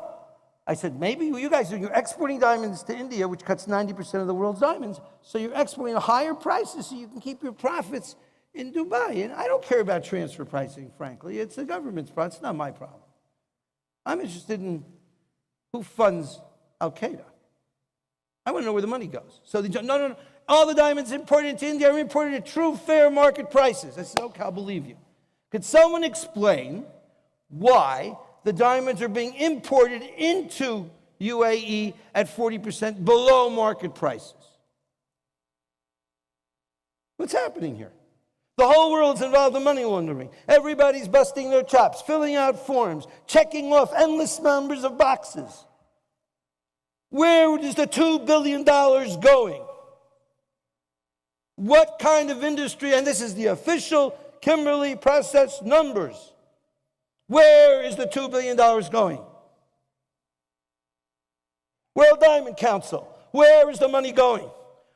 I said, maybe you guys, you're exporting diamonds to India, which cuts 90% of the world's diamonds, so you're exporting at higher prices so you can keep your profits in Dubai. And I don't care about transfer pricing, frankly. It's the government's problem. It's not my problem. I'm interested in who funds Al-Qaeda. I want to know where the money goes. So no. All the diamonds imported into India are imported at true, fair market prices. I said, okay, I'll believe you. Could someone explain why the diamonds are being imported into UAE at 40% below market prices? What's happening here? The whole world's involved in money laundering. Everybody's busting their chops, filling out forms, checking off endless numbers of boxes. Where is the $2 billion going? What kind of industry, and this is the official Kimberley process numbers, where is the $2 billion going? World Diamond Council, where is the money going?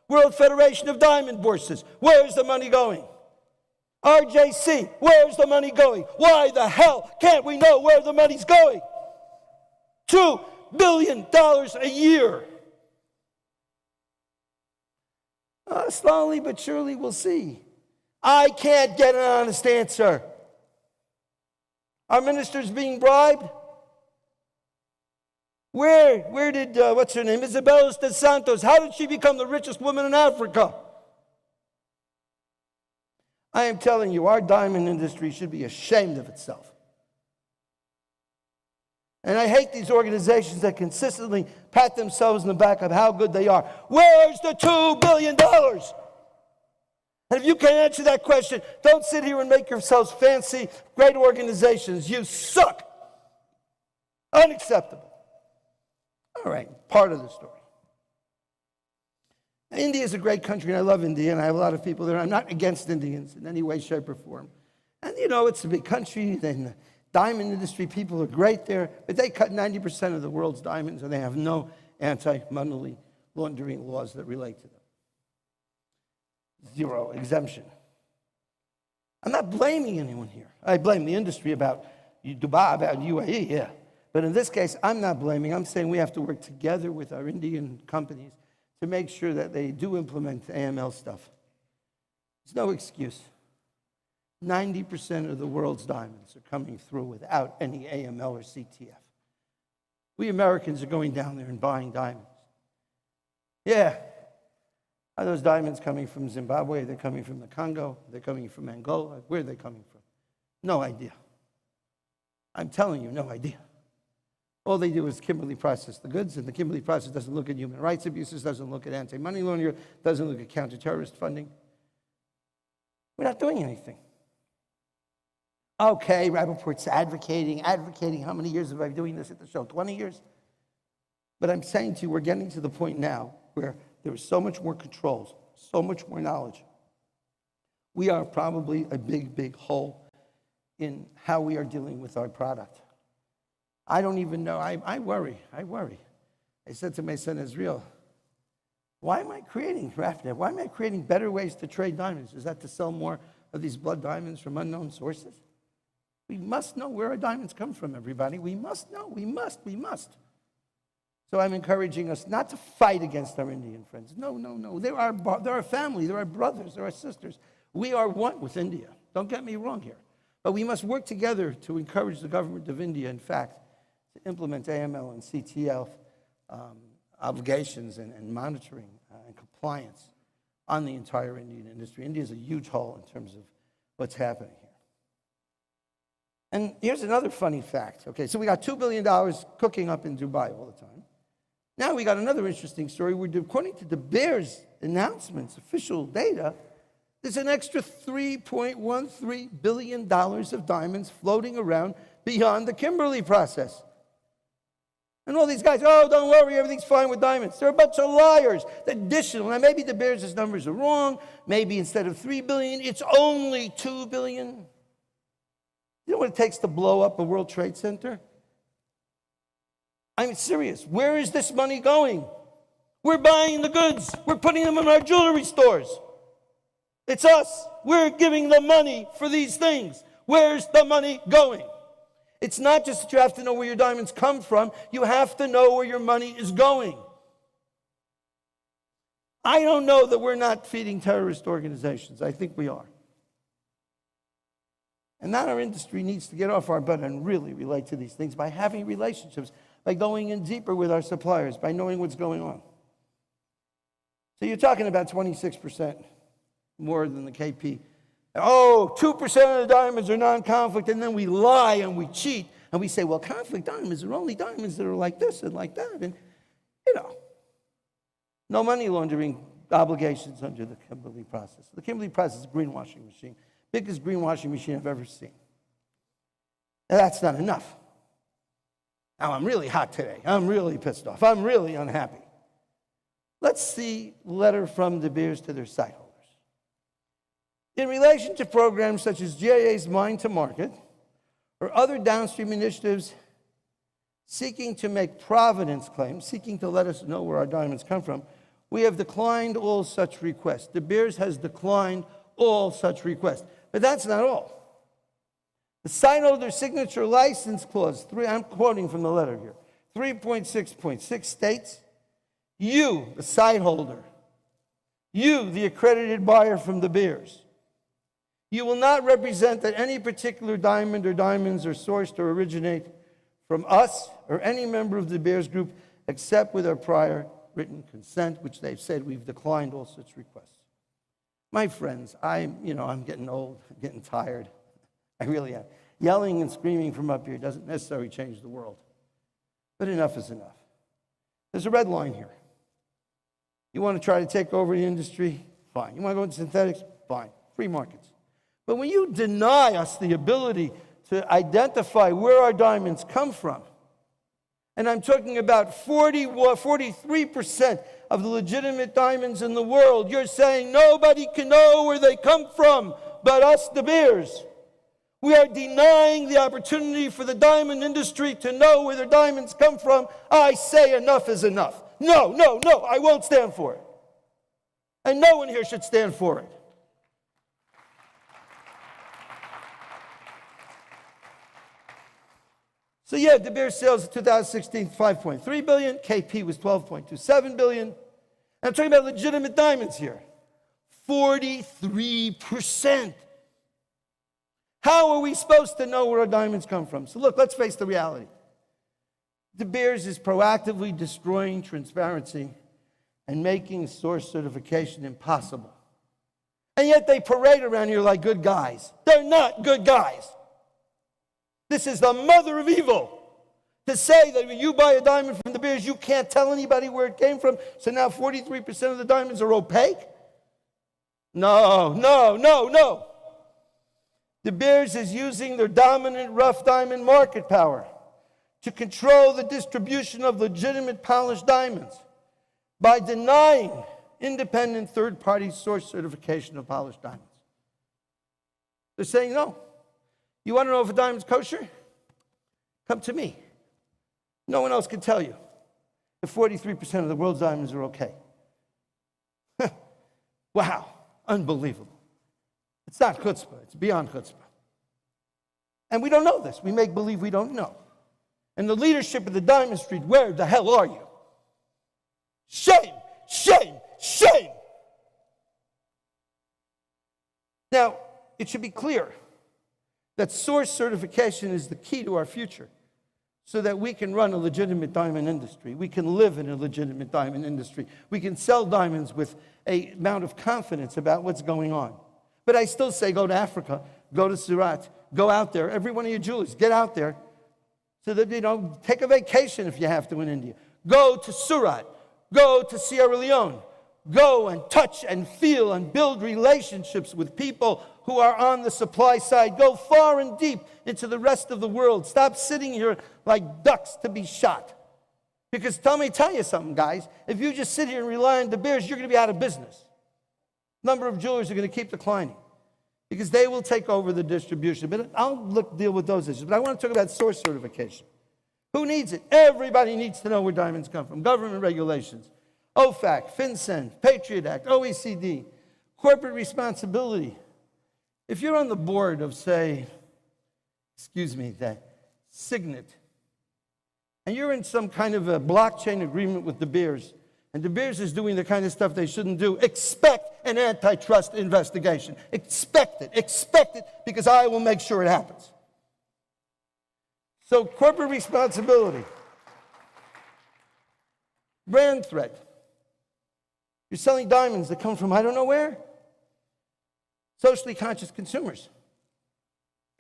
World Federation of Diamond Bourses, where is the money going? RJC, where's the money going? Why the hell can't we know where the money's going? $2 billion a year. Slowly but surely we'll see. I can't get an honest answer. Are ministers being bribed? Where did, what's her name, Isabel dos Santos, how did she become the richest woman in Africa? I am telling you, our diamond industry should be ashamed of itself. And I hate these organizations that consistently pat themselves in the back of how good they are. Where's the $2 billion? And if you can't answer that question, don't sit here and make yourselves fancy, great organizations. You suck. Unacceptable. All right, part of the story. India is a great country, and I love India, and I have a lot of people there. I'm not against Indians in any way, shape, or form. And, you know, it's a big country, and the diamond industry people are great there, but they cut 90% of the world's diamonds, and they have no anti-money laundering laws that relate to them. Zero exemption. I'm not blaming anyone here. I blame the industry about Dubai, about UAE, yeah. But in this case, I'm not blaming. I'm saying we have to work together with our Indian companies to make sure that they do implement AML stuff. There's no excuse. 90% of the world's diamonds are coming through without any AML or CTF. We Americans are going down there and buying diamonds. Yeah. Are those diamonds coming from Zimbabwe? They're coming from the Congo? They're coming from Angola? Where are they coming from? No idea. I'm telling you, no idea. All they do is Kimberly process the goods, and the Kimberly process doesn't look at human rights abuses, doesn't look at anti-money laundering, doesn't look at counter-terrorist funding. We're not doing anything. Okay, Rapaport's advocating. How many years have I been doing this at the show? 20 years? But I'm saying to you, we're getting to the point now where there is so much more controls, so much more knowledge. We are probably a big, big hole in how we are dealing with our product. I don't even know. I worry. I said to my son Israel, why am I creating RAFNet? Why am I creating better ways to trade diamonds? Is that to sell more of these blood diamonds from unknown sources? We must know where our diamonds come from, everybody. We must know. We must. So I'm encouraging us not to fight against our Indian friends. No. They're our family. They're our brothers. They're our sisters. We are one with India. Don't get me wrong here. But we must work together to encourage the government of India, in fact, to implement AML and CTF obligations and monitoring and compliance on the entire Indian industry. India is a huge hole in terms of what's happening here. And here's another funny fact. Okay, so we got $2 billion cooking up in Dubai all the time. Now we got another interesting story. According to De Beers announcements, official data, there's an extra $3.13 billion of diamonds floating around beyond the Kimberley process. And all these guys, oh, don't worry, everything's fine with diamonds. They're a bunch of liars. Additional, now maybe De Beers' numbers are wrong. Maybe instead of $3 billion, it's only $2 billion. You know what it takes to blow up a World Trade Center? I'm serious. Where is this money going? We're buying the goods. We're putting them in our jewelry stores. It's us. We're giving the money for these things. Where's the money going? It's not just that you have to know where your diamonds come from. You have to know where your money is going. I don't know that we're not feeding terrorist organizations. I think we are. And now our industry needs to get off our butt and really relate to these things by having relationships, by going in deeper with our suppliers, by knowing what's going on. So you're talking about 26% more than the KP. Oh, 2% of the diamonds are non-conflict, and then we lie and we cheat, and we say, well, conflict diamonds are only diamonds that are like this and like that, and, you know, no money laundering obligations under the Kimberley process. The Kimberley process is a greenwashing machine. Biggest greenwashing machine I've ever seen. Now, that's not enough. Now, I'm really hot today. I'm really pissed off. I'm really unhappy. Let's see a letter from De Beers to their site holders. In relation to programs such as GIA's Mine to Market or other downstream initiatives seeking to make provenance claims, seeking to let us know where our diamonds come from, we have declined all such requests. De Beers has declined all such requests. But that's not all. The site holder signature license clause, I'm quoting from the letter here, 3.6.6 states, you, the site holder, you, the accredited buyer from De Beers, you will not represent that any particular diamond or diamonds are sourced or originate from us or any member of the Bears Group except with our prior written consent, which they've said we've declined all such requests. My friends, I'm getting old, I'm getting tired. I really am. Yelling and screaming from up here doesn't necessarily change the world. But enough is enough. There's a red line here. You want to try to take over the industry? Fine. You want to go into synthetics? Fine. Free markets. But when you deny us the ability to identify where our diamonds come from, and I'm talking about 43% of the legitimate diamonds in the world, you're saying nobody can know where they come from but us, De Beers. We are denying the opportunity for the diamond industry to know where their diamonds come from. I say enough is enough. No, no, no, I won't stand for it. And no one here should stand for it. So yeah, De Beers sales in 2016, 5.3 billion. KP was 12.27 billion. And I'm talking about legitimate diamonds here. 43%. How are we supposed to know where our diamonds come from? So look, let's face the reality. De Beers is proactively destroying transparency and making source certification impossible. And yet they parade around here like good guys. They're not good guys. This is the mother of evil. To say that when you buy a diamond from De Beers, you can't tell anybody where it came from, so now 43% of the diamonds are opaque? No, no, no, no. De Beers is using their dominant rough diamond market power to control the distribution of legitimate polished diamonds by denying independent third-party source certification of polished diamonds. They're saying no. You want to know if a diamond's kosher? Come to me. No one else can tell you if 43% of the world's diamonds are okay. Wow, unbelievable. It's not chutzpah, it's beyond chutzpah. And we don't know this. We make believe we don't know. And the leadership of the Diamond Street, where the hell are you? Shame, shame, shame. Now, it should be clear that source certification is the key to our future so that we can run a legitimate diamond industry. We can live in a legitimate diamond industry. We can sell diamonds with an amount of confidence about what's going on. But I still say go to Africa, go to Surat, go out there. Every one of you jewelers, get out there so that, take a vacation if you have to in India. Go to Surat, go to Sierra Leone. Go and touch and feel and build relationships with people who are on the supply side. Go far and deep into the rest of the world. Stop sitting here like ducks to be shot. Because tell you something, guys. If you just sit here and rely on De Beers, you're going to be out of business. Number of jewelers are going to keep declining because they will take over the distribution. But I'll deal with those issues. But I want to talk about source certification. Who needs it? Everybody needs to know where diamonds come from. Government regulations. OFAC, FinCEN, Patriot Act, OECD, corporate responsibility. If you're on the board of, say, that Signet, and you're in some kind of a blockchain agreement with De Beers, and De Beers is doing the kind of stuff they shouldn't do, expect an antitrust investigation. Expect it, because I will make sure it happens. So corporate responsibility, brand threat. You're selling diamonds that come from I don't know where. Socially conscious consumers.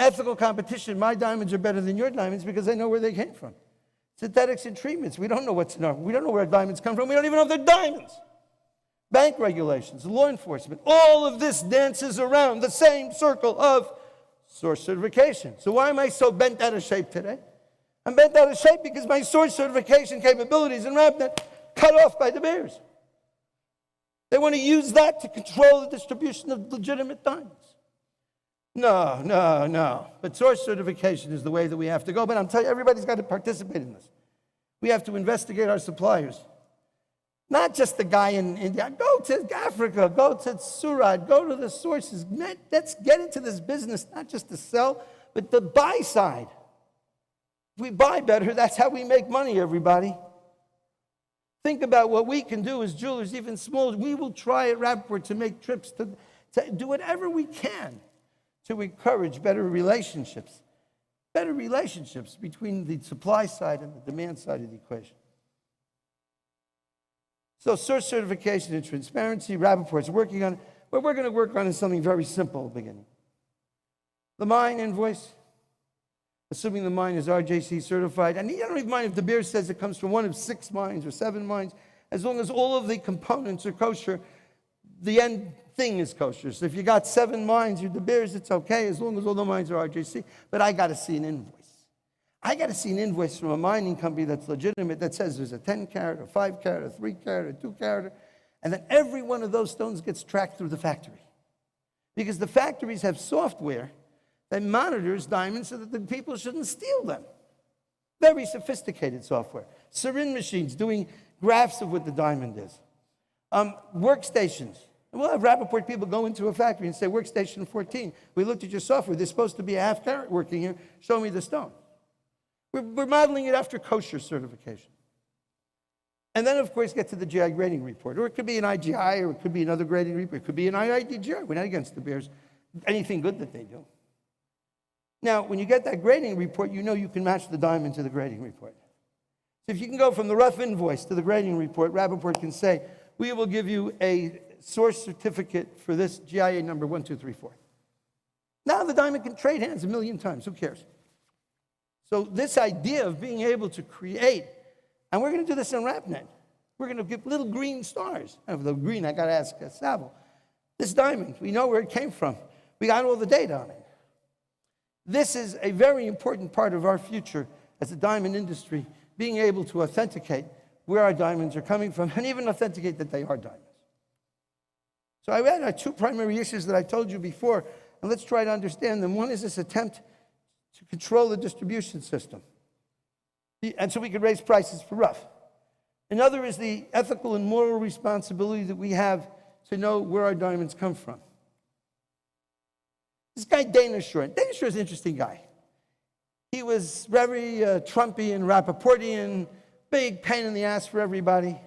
Ethical competition. My diamonds are better than your diamonds because I know where they came from. Synthetics and treatments. We don't know what's in our, we don't know where our diamonds come from. We don't even know if they're diamonds. Bank regulations, law enforcement. All of this dances around the same circle of source certification. So why am I so bent out of shape today? I'm bent out of shape because my source certification capabilities in RapNet cut off by De Beers. They want to use that to control the distribution of legitimate diamonds. No. But source certification is the way that we have to go. But I'm telling you, everybody's got to participate in this. We have to investigate our suppliers. Not just the guy in India. Go to Africa, go to Surat, go to the sources. Let's get into this business, not just to sell, but the buy side. If we buy better, that's how we make money, everybody. Think about what we can do as jewelers, even small. We will try at Rapaport to make trips, to do whatever we can to encourage better relationships. better relationships between the supply side and the demand side of the equation. So source certification and transparency, Rapaport's working on it. What we're going to work on is something very simple at the beginning. The mine invoice, assuming the mine is RJC certified, and I don't even mind if De Beers says it comes from one of 6 mines or 7 mines, as long as all of the components are kosher, the end thing is kosher. So if you got 7 mines or De Beers, it's okay, as long as all the mines are RJC, but I got to see an invoice. I got to see an invoice from a mining company that's legitimate that says there's a 10 carat, a 5 carat, a 3 carat, a 2 carat, and then every one of those stones gets tracked through the factory. Because the factories have software that monitors diamonds so that the people shouldn't steal them. Very sophisticated software. Syringe machines doing graphs of what the diamond is. Workstations. And we'll have Rapaport people go into a factory and say, workstation 14, we looked at your software, there's supposed to be a half carat working here, show me the stone. We're modeling it after kosher certification. And then, of course, get to the GI grading report. Or it could be an IGI, or it could be another grading report. It could be an IIDGI. We're not against De Beers. Anything good that they do. Now, when you get that grading report, you know you can match the diamond to the grading report. So if you can go from the rough invoice to the grading report, Rapaport can say, we will give you a source certificate for this GIA number 1234. Now the diamond can trade hands a million times. Who cares? So this idea of being able to create, and we're going to do this in RapNet. We're going to give little green stars. And for the green, I got to ask Savo. This diamond, we know where it came from. We got all the data on it. This is a very important part of our future as a diamond industry, being able to authenticate where our diamonds are coming from and even authenticate that they are diamonds. So I had our 2 primary issues that I told you before, and let's try to understand them. One is this attempt to control the distribution system, and so we could raise prices for rough. Another is the ethical and moral responsibility that we have to know where our diamonds come from. This guy, Dana Shore is an interesting guy. He was very Trumpian, Rapaportian, big pain in the ass for everybody.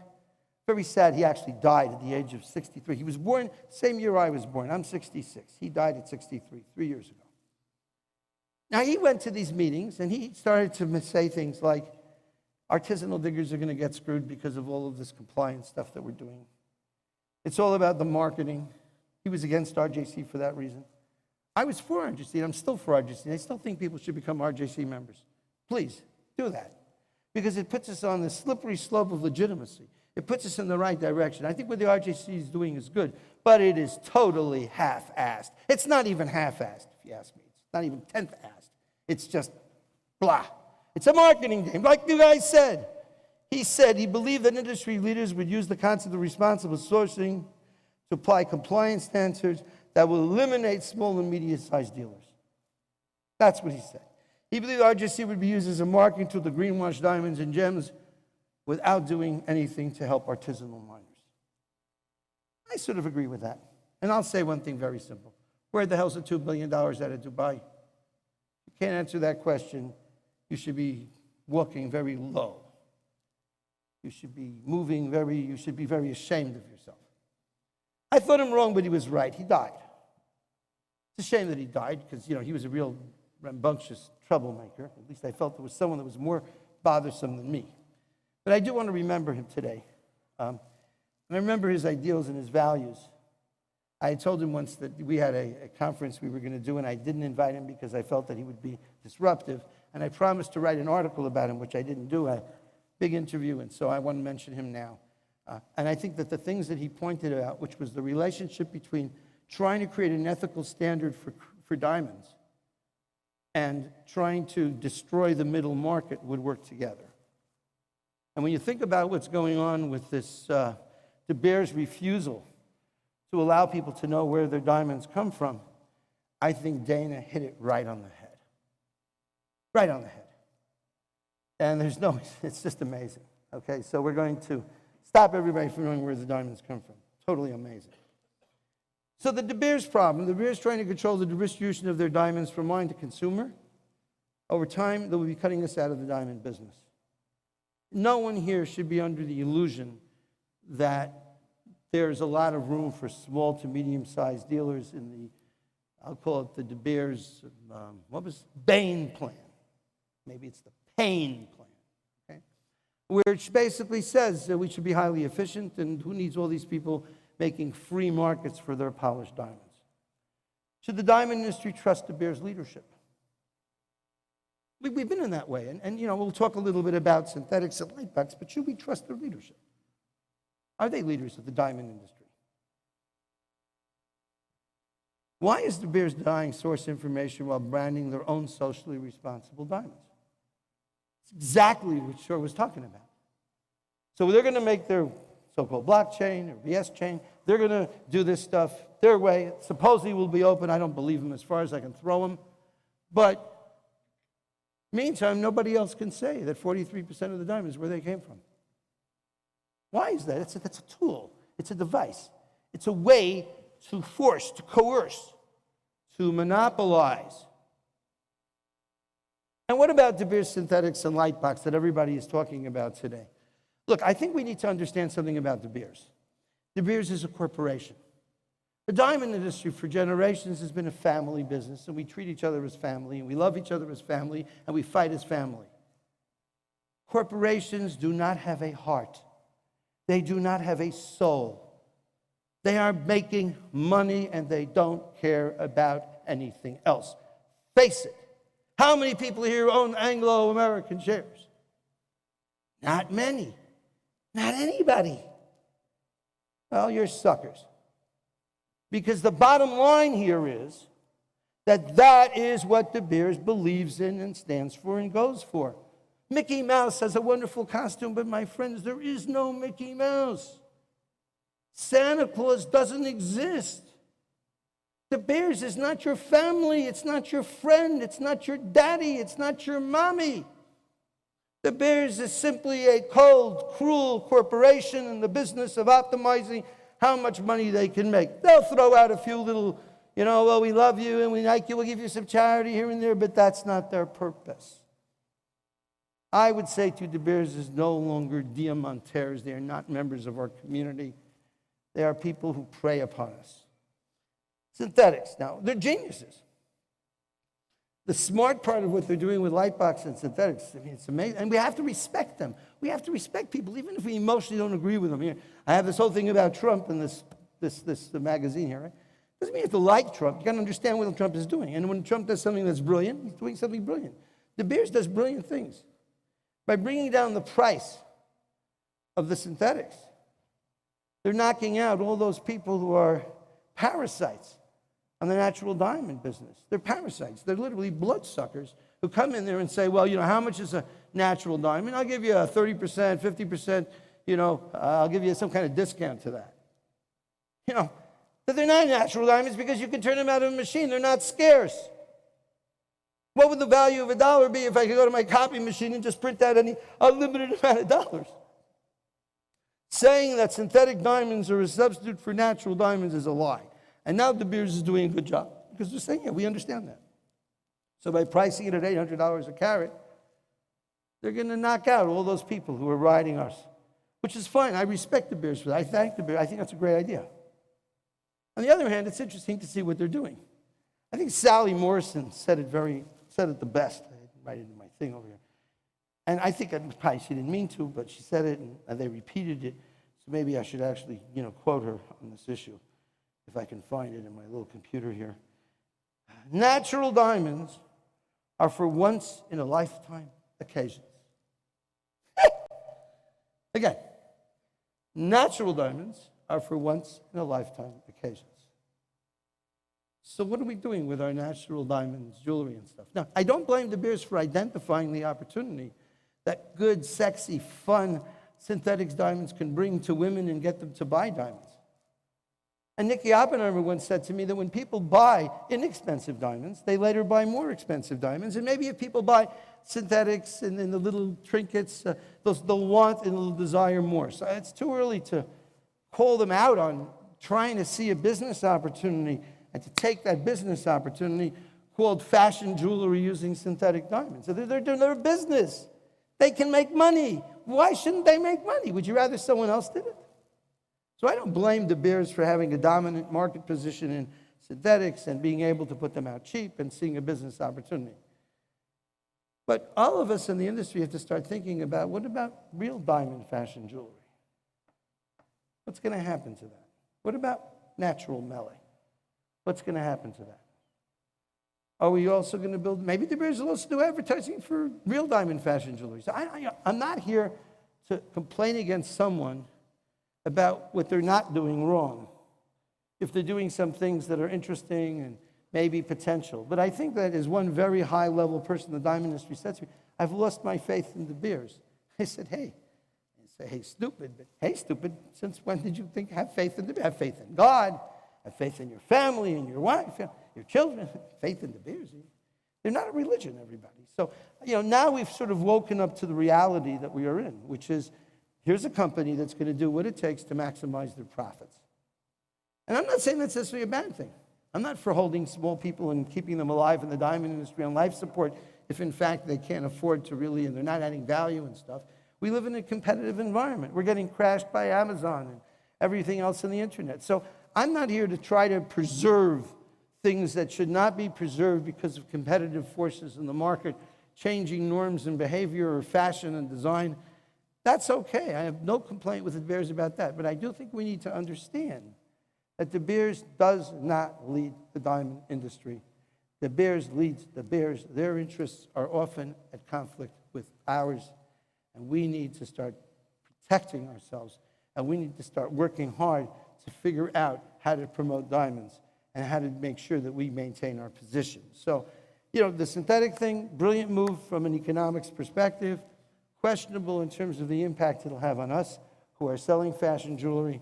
Very sad, he actually died at the age of 63. He was born same year I was born. I'm 66. He died at 63, 3 years ago. Now, he went to these meetings, and he started to say things like, artisanal diggers are going to get screwed because of all of this compliance stuff that we're doing. It's all about the marketing. He was against RJC for that reason. I was for RJC, and I'm still for RJC. I still think people should become RJC members. Please, do that. Because it puts us on the slippery slope of legitimacy. It puts us in the right direction. I think what the RJC is doing is good, but it is totally half-assed. It's not even half-assed, if you ask me. It's not even 10th-assed. It's just blah. It's a marketing game, like you guys said. He said he believed that industry leaders would use the concept of responsible sourcing to apply compliance standards that will eliminate small and medium-sized dealers. That's what he said. He believed RJC would be used as a marketing tool to greenwash diamonds and gems without doing anything to help artisanal miners. I sort of agree with that. And I'll say one thing very simple. Where the hell's the $2 billion out of Dubai? You can't answer that question. You should be walking very low. You should be you should be very ashamed of yourself. I thought him wrong, but he was right. He died. It's a shame that he died because, he was a real rambunctious troublemaker. At least I felt there was someone that was more bothersome than me. But I do want to remember him today. And I remember his ideals and his values. I had told him once that we had a conference we were going to do, and I didn't invite him because I felt that he would be disruptive. And I promised to write an article about him, which I didn't do, a big interview, and so I want to mention him now. And I think that the things that he pointed out, which was the relationship between trying to create an ethical standard for diamonds and trying to destroy the middle market, would work together. And when you think about what's going on with this De Beers refusal to allow people to know where their diamonds come from, I think Dana hit it right on the head. Right on the head. And it's just amazing. Okay, so we're going to stop everybody from knowing where the diamonds come from. Totally amazing. So the De Beers problem, De Beers trying to control the distribution of their diamonds from mine to consumer. Over time, they will be cutting us out of the diamond business. No one here should be under the illusion that there's a lot of room for small to medium-sized dealers in I'll call it the De Beers, Bain plan. maybe it's the pain plan, okay? Which basically says that we should be highly efficient, and who needs all these people making free markets for their polished diamonds? Should the diamond industry trust De Beers' leadership? We've been in that way, and we'll talk a little bit about synthetics and lightbacks, but should we trust their leadership? Are they leaders of the diamond industry? Why is De Beers denying source information while branding their own socially responsible diamonds? It's exactly what Shore was talking about. So they're going to make their so-called blockchain or BS chain. They're going to do this stuff their way. It supposedly will be open. I don't believe them as far as I can throw them. But meantime, nobody else can say that 43% of the diamonds where they came from. Why is that? That's a tool. It's a device. It's a way to force, to coerce, to monopolize. And what about De Beers synthetics and lightbox that everybody is talking about today? Look, I think we need to understand something about De Beers. De Beers is a corporation. The diamond industry for generations has been a family business, and we treat each other as family, and we love each other as family, and we fight as family. Corporations do not have a heart. They do not have a soul. They are making money, and they don't care about anything else. Face it. How many people here own Anglo-American shares? Not many. Not anybody. Well, you're suckers. Because the bottom line here is that that is what De Beers believes in and stands for and goes for. Mickey Mouse has a wonderful costume, but my friends, there is no Mickey Mouse. Santa Claus doesn't exist. De Beers is not your family. It's not your friend. It's not your daddy. It's not your mommy. De Beers is simply a cold, cruel corporation in the business of optimizing how much money they can make. They'll throw out a few little, well, we love you and we like you, we'll give you some charity here and there, but that's not their purpose. I would say to De Beers is no longer diamantaires. They are not members of our community. They are people who prey upon us. Synthetics, now, they're geniuses. The smart part of what they're doing with lightbox and synthetics, I mean, it's amazing. And we have to respect them. We have to respect people, even if we emotionally don't agree with them. Here, I have this whole thing about Trump in this magazine here, right? Doesn't mean you have to like Trump. You got to understand what Trump is doing. And when Trump does something that's brilliant, he's doing something brilliant. De Beers does brilliant things. By bringing down the price of the synthetics, they're knocking out all those people who are parasites on the natural diamond business. They're parasites. They're literally bloodsuckers who come in there and say, well, how much is a natural diamond? I'll give you a 30%, 50%, I'll give you some kind of discount to that. But they're not natural diamonds because you can turn them out of a machine. They're not scarce. What would the value of $1 be if I could go to my copy machine and just print out any unlimited amount of dollars? Saying that synthetic diamonds are a substitute for natural diamonds is a lie. And now De Beers is doing a good job because they're saying, yeah, we understand that. So by pricing it at $800 a carat, they're going to knock out all those people who are riding us, which is fine. I respect De Beers for that. I thank De Beers. I think that's a great idea. On the other hand, it's interesting to see what they're doing. I think Sally Morrison said it the best. I didn't write it in my thing over here. And I think probably she didn't mean to, but she said it and they repeated it. So maybe I should actually, quote her on this issue, if I can find it in my little computer here. Natural diamonds are for once-in-a-lifetime occasions. Again, natural diamonds are for once-in-a-lifetime occasions. So what are we doing with our natural diamonds, jewelry and stuff? Now, I don't blame De Beers for identifying the opportunity that good, sexy, fun synthetic diamonds can bring to women and get them to buy diamonds. And Nicky Oppenheimer once said to me that when people buy inexpensive diamonds, they later buy more expensive diamonds. And maybe if people buy synthetics and the little trinkets, they'll want and they'll desire more. So it's too early to call them out on trying to see a business opportunity and to take that business opportunity called fashion jewelry using synthetic diamonds. So they're doing their business. They can make money. Why shouldn't they make money? Would you rather someone else did it? So I don't blame De Beers for having a dominant market position in synthetics and being able to put them out cheap and seeing a business opportunity. But all of us in the industry have to start thinking about, what about real diamond fashion jewelry? What's going to happen to that? What about natural melee? What's going to happen to that? Are we also going to build, maybe De Beers will also do advertising for real diamond fashion jewelry. So I'm not here to complain against someone about what they're not doing wrong, if they're doing some things that are interesting and maybe potential. But I think that as one very high-level person in the diamond industry said to me, I've lost my faith in De Beers. I said, hey. I say, hey, stupid. But, hey, stupid, since when did you think have faith in De Beers? Have faith in God. Have faith in your family and your wife, your children. Faith in De Beers. They're not a religion, everybody. So, now we've sort of woken up to the reality that we are in, which is, here's a company that's going to do what it takes to maximize their profits. And I'm not saying that's necessarily a bad thing. I'm not for holding small people and keeping them alive in the diamond industry on life support if, in fact, they can't afford to really, and they're not adding value and stuff. We live in a competitive environment. We're getting crashed by Amazon and everything else on the internet. So I'm not here to try to preserve things that should not be preserved because of competitive forces in the market, changing norms and behavior or fashion and design. That's okay. I have no complaint with De Beers about that. But I do think we need to understand that De Beers does not lead the diamond industry. De Beers leads De Beers. Their interests are often at conflict with ours, and we need to start protecting ourselves, and we need to start working hard to figure out how to promote diamonds and how to make sure that we maintain our position. So, the synthetic thing, brilliant move from an economics perspective, questionable in terms of the impact it'll have on us who are selling fashion jewelry.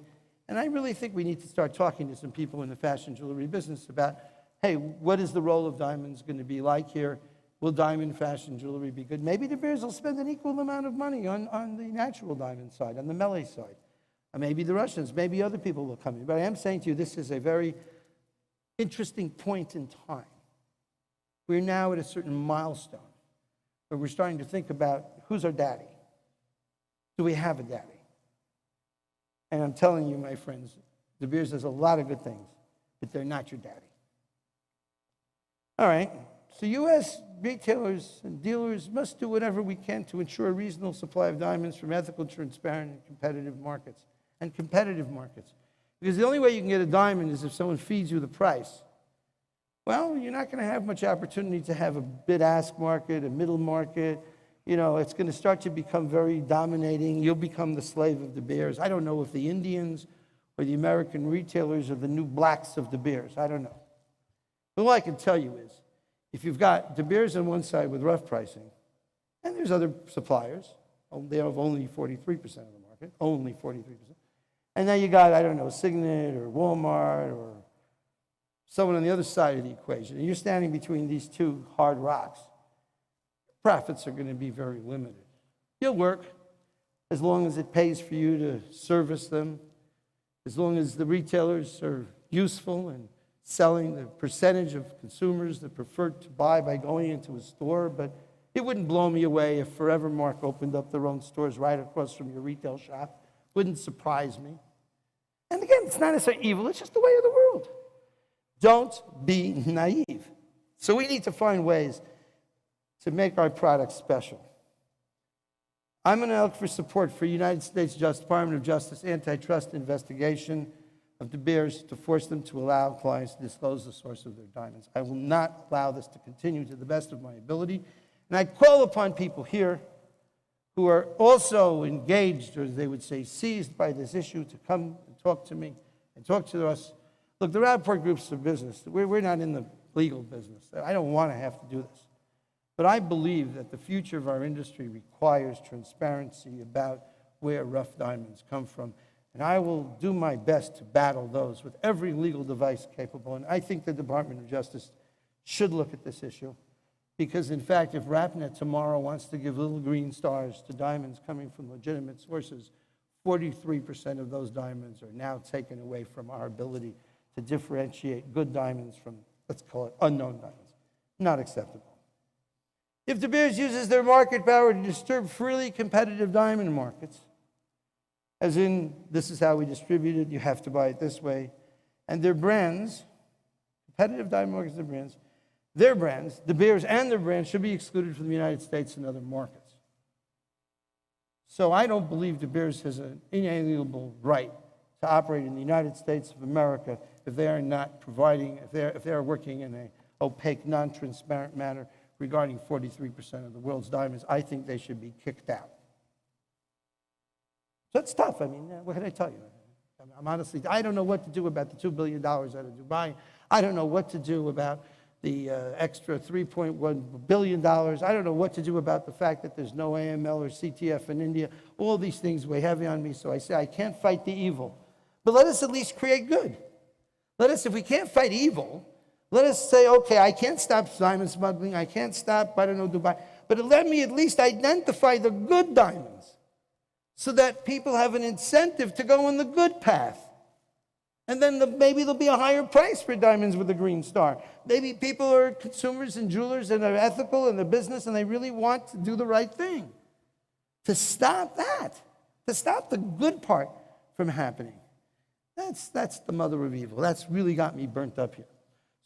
And I really think we need to start talking to some people in the fashion jewelry business about, hey, what is the role of diamonds going to be like here? Will diamond fashion jewelry be good? Maybe De Beers will spend an equal amount of money on the natural diamond side, on the melee side. Or maybe the Russians, maybe other people will come in. But I am saying to you, this is a very interesting point in time. We're now at a certain milestone where we're starting to think about, who's our daddy? Do we have a daddy? And I'm telling you, my friends, De Beers does a lot of good things, but they're not your daddy. All right, so U.S. retailers and dealers must do whatever we can to ensure a reasonable supply of diamonds from ethical, transparent, and competitive markets. Because the only way you can get a diamond is if someone feeds you the price. Well, you're not going to have much opportunity to have a bid-ask market, a middle market. It's going to start to become very dominating. You'll become the slave of De Beers. I don't know if the Indians or the American retailers are the new blacks of De Beers. I don't know. But all I can tell you is, if you've got De Beers on one side with rough pricing, and there's other suppliers, they have only 43% of the market, only 43%. And now you got, I don't know, Signet or Walmart or someone on the other side of the equation. And you're standing between these two hard rocks. Profits are going to be very limited. You'll work as long as it pays for you to service them, as long as the retailers are useful and selling the percentage of consumers that prefer to buy by going into a store. But it wouldn't blow me away if Forever Mark opened up their own stores right across from your retail shop. Wouldn't surprise me. And again, it's not necessarily evil, it's just the way of the world. Don't be naive. So we need to find ways to make our products special. I'm going to look for support for United States Department of Justice antitrust investigation of De Beers to force them to allow clients to disclose the source of their diamonds. I will not allow this to continue to the best of my ability. And I call upon people here who are also engaged, or as they would say, seized by this issue, to come and talk to me and talk to us. Look, the Rapaport Group's a business. We're not in the legal business. I don't want to have to do this. But I believe that the future of our industry requires transparency about where rough diamonds come from. And I will do my best to battle those with every legal device capable. And I think the Department of Justice should look at this issue. Because, in fact, if RapNet tomorrow wants to give little green stars to diamonds coming from legitimate sources, 43% of those diamonds are now taken away from our ability to differentiate good diamonds from, let's call it, unknown diamonds. Not acceptable. If De Beers uses their market power to disturb freely competitive diamond markets, as in, this is how we distribute it, you have to buy it this way, and their brands, competitive diamond markets, their brands, their brands, De Beers and their brands, should be excluded from the United States and other markets. So I don't believe De Beers has an inalienable right to operate in the United States of America if they are not providing, if they are working in an opaque, non-transparent manner regarding 43% of the world's diamonds. I think they should be kicked out. So it's tough. I mean, what can I tell you? I'm honestly, I don't know what to do about the $2 billion out of Dubai. I don't know what to do about the extra $3.1 billion. I don't know what to do about the fact that there's no AML or CTF in India. All these things weigh heavy on me, so I say I can't fight the evil. But let us at least create good. Let us, if we can't fight evil, let us say, okay, I can't stop diamond smuggling, I can't stop, I don't know, Dubai, but let me at least identify the good diamonds so that people have an incentive to go on the good path. And then maybe there'll be a higher price for diamonds with a green star. Maybe people are consumers and jewelers and are ethical in their business and they really want to do the right thing. To stop that, to stop the good part from happening. That's the mother of evil. That's really got me burnt up here.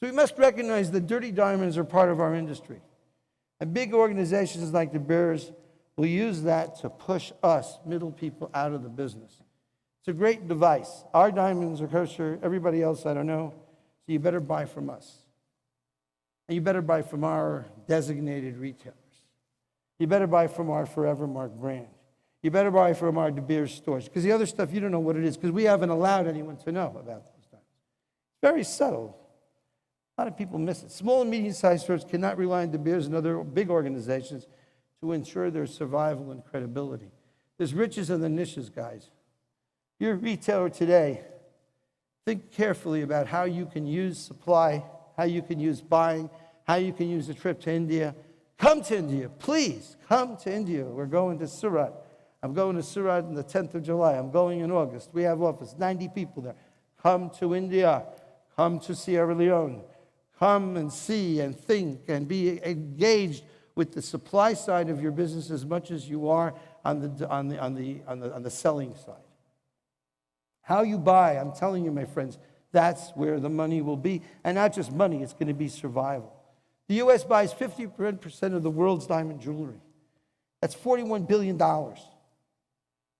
So we must recognize that dirty diamonds are part of our industry. And big organizations like De Beers will use that to push us, middle people, out of the business. It's a great device. Our diamonds are kosher. Everybody else, I don't know. So you better buy from us. And you better buy from our designated retailers. You better buy from our Forever Mark brand. You better buy from our De Beers stores. Because the other stuff, you don't know what it is, because we haven't allowed anyone to know about those diamonds. It's very subtle. A lot of people miss it. Small and medium-sized stores cannot rely on De Beers and other big organizations to ensure their survival and credibility. There's riches in the niches, guys. You're a retailer today. Think carefully about how you can use supply, how you can use buying, how you can use a trip to India. Come to India, please. Come to India. We're going to Surat. I'm going to Surat on the 10th of July. I'm going in August. We have office, 90 people there. Come to India. Come to Sierra Leone. Come and see and think and be engaged with the supply side of your business as much as you are on the selling side. How you buy, I'm telling you, my friends, that's where the money will be. And not just money, it's going to be survival. The U.S. buys 50% of the world's diamond jewelry. That's $41 billion.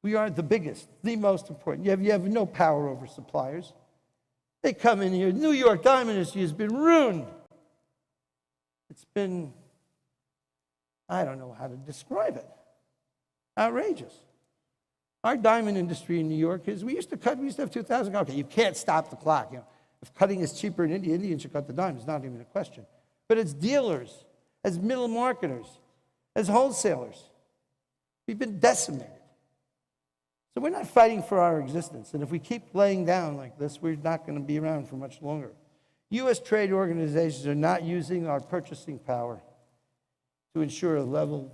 We are the biggest, the most important. You have no power over suppliers. They come in here. New York diamond industry has been ruined. It's been, I don't know how to describe it. Outrageous. Our diamond industry in New York is, we used to have 2,000. Okay, you can't stop the clock. You know, if cutting is cheaper in India, Indians should cut the diamonds. It's not even a question. But as dealers, as middle marketers, as wholesalers, we've been decimated. So we're not fighting for our existence. And if we keep laying down like this, we're not going to be around for much longer. U.S. trade organizations are not using our purchasing power to ensure a level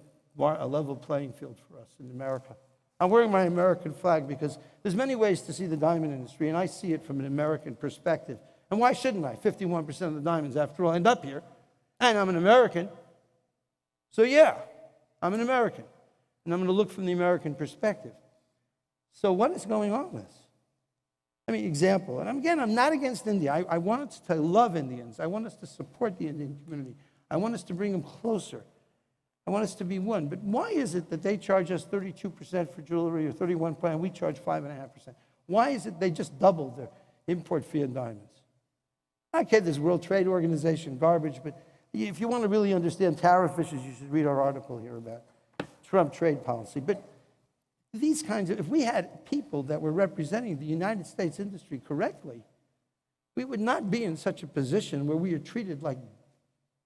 playing field for us in America. I'm wearing my American flag because there's many ways to see the diamond industry, and I see it from an American perspective. And why shouldn't I? 51% of the diamonds, after all, end up here. And I'm an American. So yeah, I'm an American. And I'm going to look from the American perspective. So what is going on with this? I mean, example, and again, I'm not against India. I want us to love Indians. I want us to support the Indian community. I want us to bring them closer. I want us to be one. But why is it that they charge us 32% for jewelry or 31%, and we charge 5.5%? Why is it they just doubled their import fee on diamonds? Okay, there's World Trade Organization garbage, but if you want to really understand tariff issues, you should read our article here about Trump trade policy. But these kinds of, if we had people that were representing the United States industry correctly, we would not be in such a position where we are treated like,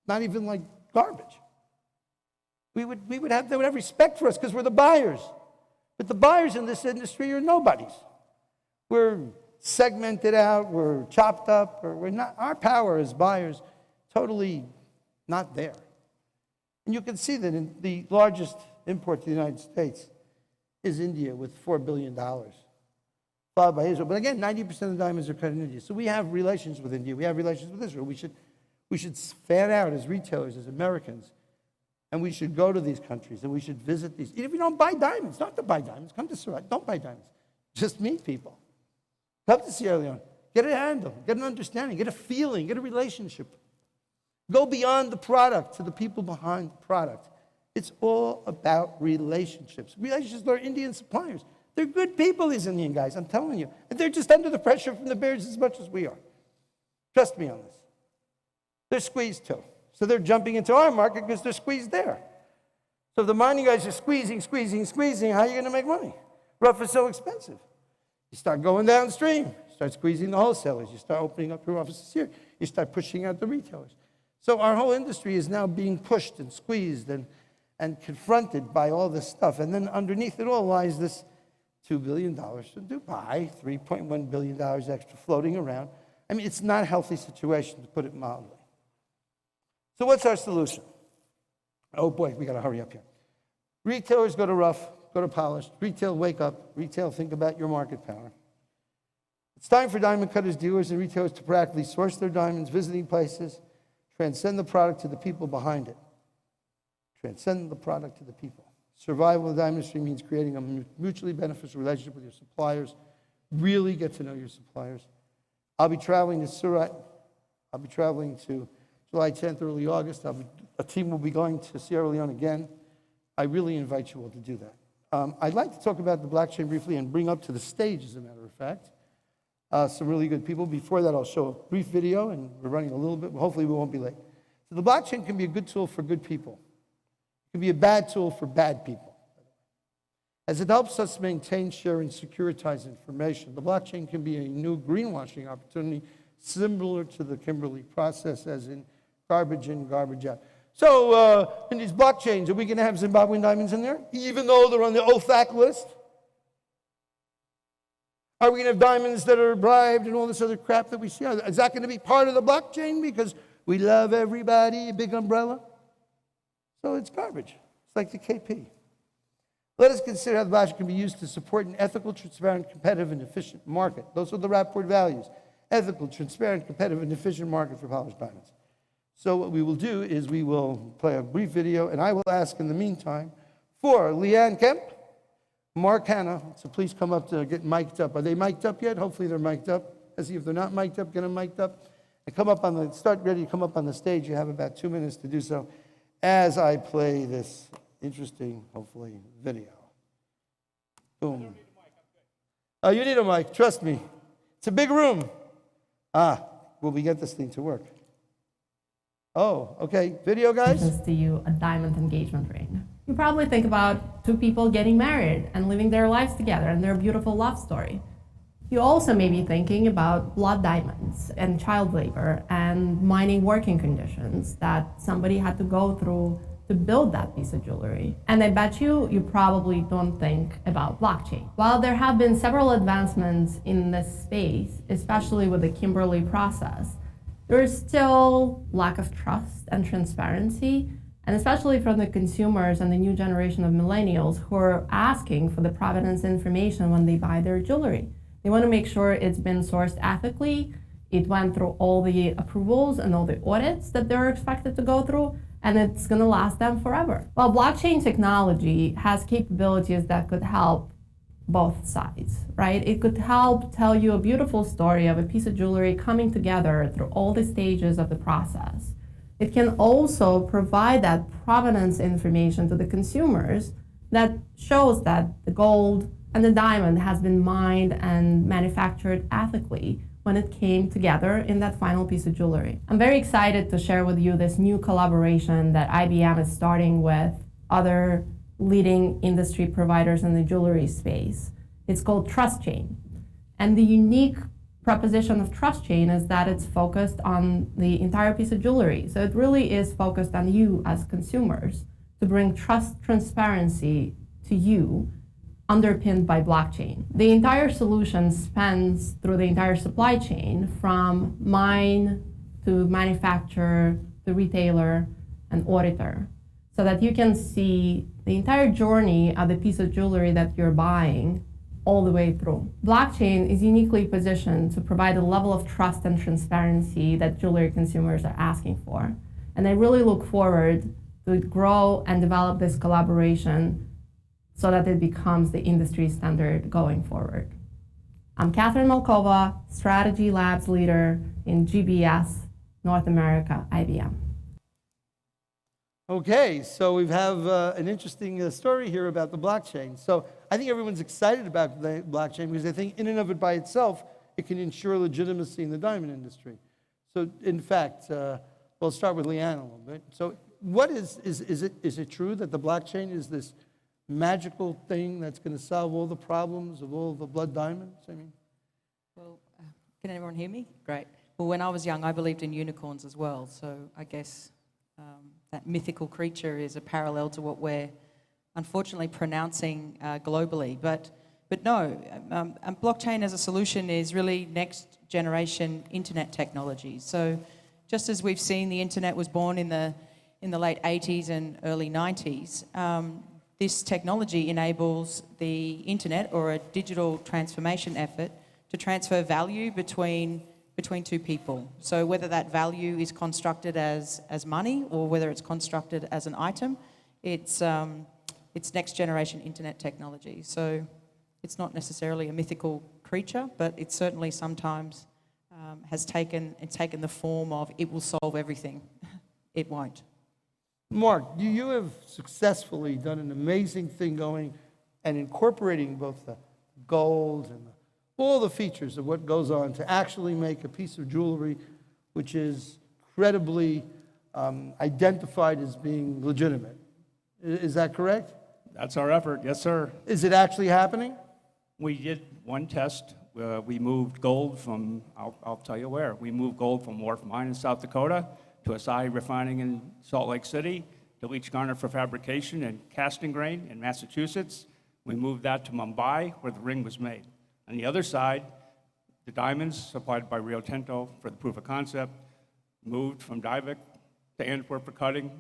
not even like garbage. They would have respect for us because we're the buyers. But the buyers in this industry are nobodies. We're segmented out, we're chopped up, or we're not, our power as buyers, totally not there. And you can see that in the largest import to the United States is India with $4 billion, followed by Israel. But again, 90% of the diamonds are cut in India. So we have relations with India. We have relations with Israel. We should fan out as retailers, as Americans, and we should go to these countries, and we should visit these. Even if you don't buy diamonds, not to buy diamonds, come to Surat, don't buy diamonds. Just meet people. Come to Sierra Leone. Get a handle, get an understanding, get a feeling, get a relationship. Go beyond the product to the people behind the product. It's all about relationships. Relationships with our Indian suppliers. They're good people, these Indian guys, I'm telling you. And they're just under the pressure from the bears as much as we are. Trust me on this. They're squeezed too. So they're jumping into our market because they're squeezed there. So if the mining guys are squeezing, how are you going to make money? Rough is so expensive. You start going downstream. You start squeezing the wholesalers. You start opening up your offices here. You start pushing out the retailers. So our whole industry is now being pushed and squeezed and confronted by all this stuff. And then underneath it all lies this $2 billion from Dubai, $3.1 billion extra floating around. I mean, it's not a healthy situation, to put it mildly. So what's our solution? Oh boy, we got to hurry up here. Retailers go to rough, go to polished. Retail, wake up. Retail, think about your market power. It's time for diamond cutters, dealers, and retailers to practically source their diamonds, visiting places, transcend the product to the people behind it. Transcend the product to the people. Survival of the diamond industry means creating a mutually beneficial relationship with your suppliers. Really get to know your suppliers. I'll be traveling to Surat. I'll be traveling to July 10th, early August. A team will be going to Sierra Leone again. I really invite you all to do that. I'd like to talk about the blockchain briefly and bring up to the stage, as a matter of fact, some really good people. Before that, I'll show a brief video, and we're running a little bit, but hopefully we won't be late. So the blockchain can be a good tool for good people. It can be a bad tool for bad people. As it helps us maintain, share, and securitize information, the blockchain can be a new greenwashing opportunity similar to the Kimberley process, as in garbage in, garbage out. So in these blockchains, are we going to have Zimbabwean diamonds in there, even though they're on the OFAC list? Are we going to have diamonds that are bribed and all this other crap that we see? Is that going to be part of the blockchain because we love everybody, a big umbrella? So it's garbage. It's like the KP. Let us consider how the blockchain can be used to support an ethical, transparent, competitive, and efficient market. Those are the Rapaport values. Ethical, transparent, competitive, and efficient market for polished diamonds. So what we will do is we will play a brief video, and I will ask in the meantime for Leanne Kemp, Mark Hanna, so please come up to get mic'd up. Are they mic'd up yet? Hopefully they're mic'd up. Let's see if they're not mic'd up, get them mic'd up. And come up on the, start ready to come up on the stage. You have about 2 minutes to do so as I play this interesting, hopefully, video. Boom. Oh, you need a mic, trust me. It's a big room. Will we get this thing to work? Oh, okay. Video, guys? To you a diamond engagement ring. You probably think about two people getting married and living their lives together and their beautiful love story. You also may be thinking about blood diamonds and child labor and mining working conditions that somebody had to go through to build that piece of jewelry. And I bet you probably don't think about blockchain. While there have been several advancements in this space, especially with the Kimberley process, there is still lack of trust and transparency, and especially from the consumers and the new generation of millennials who are asking for the provenance information when they buy their jewelry. They want to make sure it's been sourced ethically, it went through all the approvals and all the audits that they're expected to go through, and it's going to last them forever. Well, blockchain technology has capabilities that could help both sides, right? It could help tell you a beautiful story of a piece of jewelry coming together through all the stages of the process. It can also provide that provenance information to the consumers that shows that the gold and the diamond has been mined and manufactured ethically when it came together in that final piece of jewelry. I'm very excited to share with you this new collaboration that IBM is starting with other leading industry providers in the jewelry space. It's called Trust Chain. And the unique proposition of Trust Chain is that it's focused on the entire piece of jewelry. So it really is focused on you as consumers to bring trust, transparency to you, underpinned by blockchain. The entire solution spans through the entire supply chain, from mine to manufacturer to retailer and auditor, so that you can see the entire journey of the piece of jewelry that you're buying all the way through. Blockchain is uniquely positioned to provide a level of trust and transparency that jewelry consumers are asking for. And I really look forward to grow and develop this collaboration so that it becomes the industry standard going forward. I'm Catherine Malkova, Strategy Labs leader in GBS North America, IBM. Okay, so we have an interesting story here about the blockchain. So I think everyone's excited about the blockchain because they think in and of it by itself, it can ensure legitimacy in the diamond industry. So in fact, we'll start with Leanne a little bit. So what is it true that the blockchain is this magical thing that's going to solve all the problems of all the blood diamonds? I mean, well, can everyone hear me? Great. Well, when I was young, I believed in unicorns as well. So I guess that mythical creature is a parallel to what we're unfortunately pronouncing globally. But no, blockchain as a solution is really next generation internet technology. So just as we've seen the internet was born in the late 80s and early 90s, this technology enables the internet or a digital transformation effort to transfer value between two people. So whether that value is constructed as money or whether it's constructed as an item, it's next generation internet technology. So it's not necessarily a mythical creature, but it certainly sometimes has taken the form of it will solve everything. It won't. Mark, you have successfully done an amazing thing going and incorporating both the gold and all the features of what goes on to actually make a piece of jewelry which is credibly identified as being legitimate. Is that correct? That's our effort, yes, sir. Is it actually happening? We did one test. We moved gold from, I'll tell you where. We moved gold from Wharf Mine in South Dakota to Asahi Refining in Salt Lake City, to Leach Garner for fabrication and casting grain in Massachusetts. We moved that to Mumbai, where the ring was made. On the other side, the diamonds supplied by Rio Tinto for the proof of concept moved from Divik to Antwerp for cutting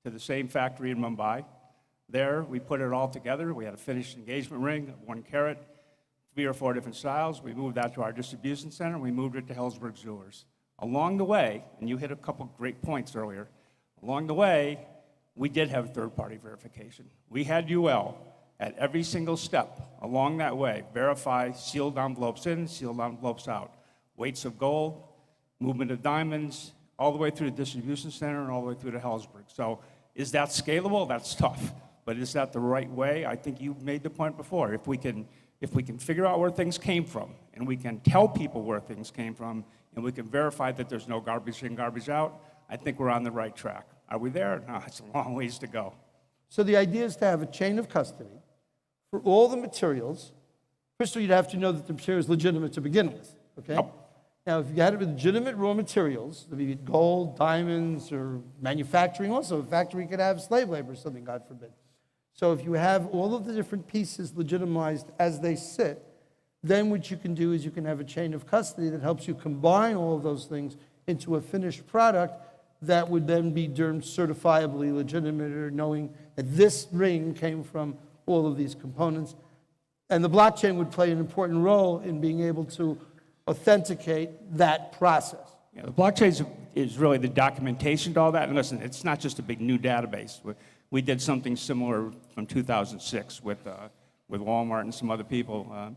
to the same factory in Mumbai. There, we put it all together. We had a finished engagement ring of 1 carat, 3 or 4 different styles. We moved that to our distribution center. We moved it to Helzberg Jewelers. Along the way, and you hit a couple great points earlier, along the way, we did have third-party verification. We had UL at every single step along that way, verify sealed envelopes in, sealed envelopes out, weights of gold, movement of diamonds, all the way through the distribution center and all the way through to Helzberg. So is that scalable? That's tough. But is that the right way? I think you made the point before. If we can figure out where things came from, and we can tell people where things came from, and we can verify that there's no garbage in, garbage out, I think we're on the right track. Are we there? No, it's a long ways to go. So the idea is to have a chain of custody for all the materials. First of all, you'd have to know that the material is legitimate to begin with, okay? Yep. Now, if you had legitimate raw materials, be it gold, diamonds, or manufacturing also, a factory could have slave labor or something, God forbid. So if you have all of the different pieces legitimized as they sit, then what you can do is you can have a chain of custody that helps you combine all of those things into a finished product that would then be termed certifiably legitimate, or knowing that this ring came from all of these components. And the blockchain would play an important role in being able to authenticate that process. Yeah, the blockchain is really the documentation to all that. And listen, it's not just a big new database. We did something similar from 2006 with Walmart and some other people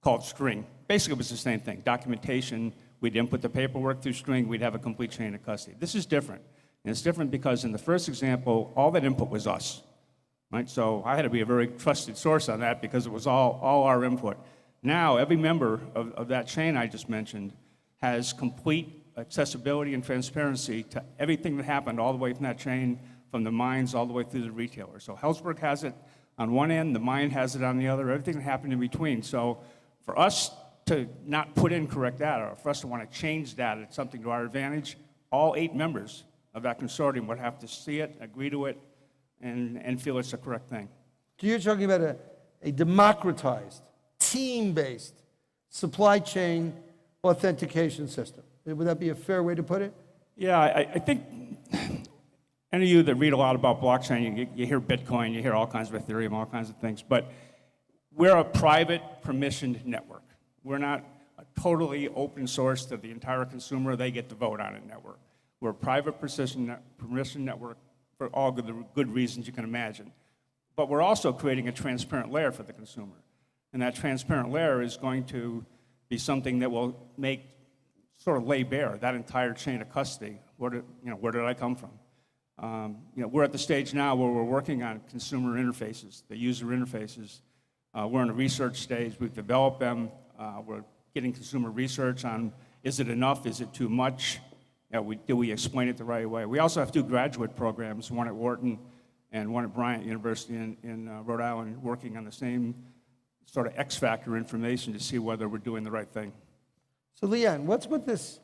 called String. Basically, it was the same thing. Documentation, we'd input the paperwork through String, we'd have a complete chain of custody. This is different. And it's different because in the first example, all that input was us. Right? So I had to be a very trusted source on that because it was all our input. Now, every member of that chain I just mentioned has complete accessibility and transparency to everything that happened all the way from that chain, from the mines all the way through the retailer. So Helzberg has it on one end, the mine has it on the other, everything that happened in between. So for us to not put in correct data, or for us to want to change data, it's something to our advantage, all 8 members of that consortium would have to see it, agree to it, and feel it's the correct thing. So you're talking about a democratized, team-based supply chain authentication system. Would that be a fair way to put it? Yeah, I think any of you that read a lot about blockchain, you hear Bitcoin, you hear all kinds of Ethereum, all kinds of things, but we're a private permissioned network. We're not a totally open source to the entire consumer, they get to vote on it network. We're a private permissioned network for all the good reasons you can imagine. But we're also creating a transparent layer for the consumer. And that transparent layer is going to be something that will make, sort of lay bare that entire chain of custody. Where did I come from? We're at the stage now where we're working on consumer interfaces, the user interfaces. We're in a research stage. We've developed them. We're getting consumer research on, is it enough? Is it too much? Do we explain it the right way? We also have 2 graduate programs, one at Wharton and one at Bryant University in Rhode Island, working on the same sort of X-factor information to see whether we're doing the right thing. So Leanne, what's with this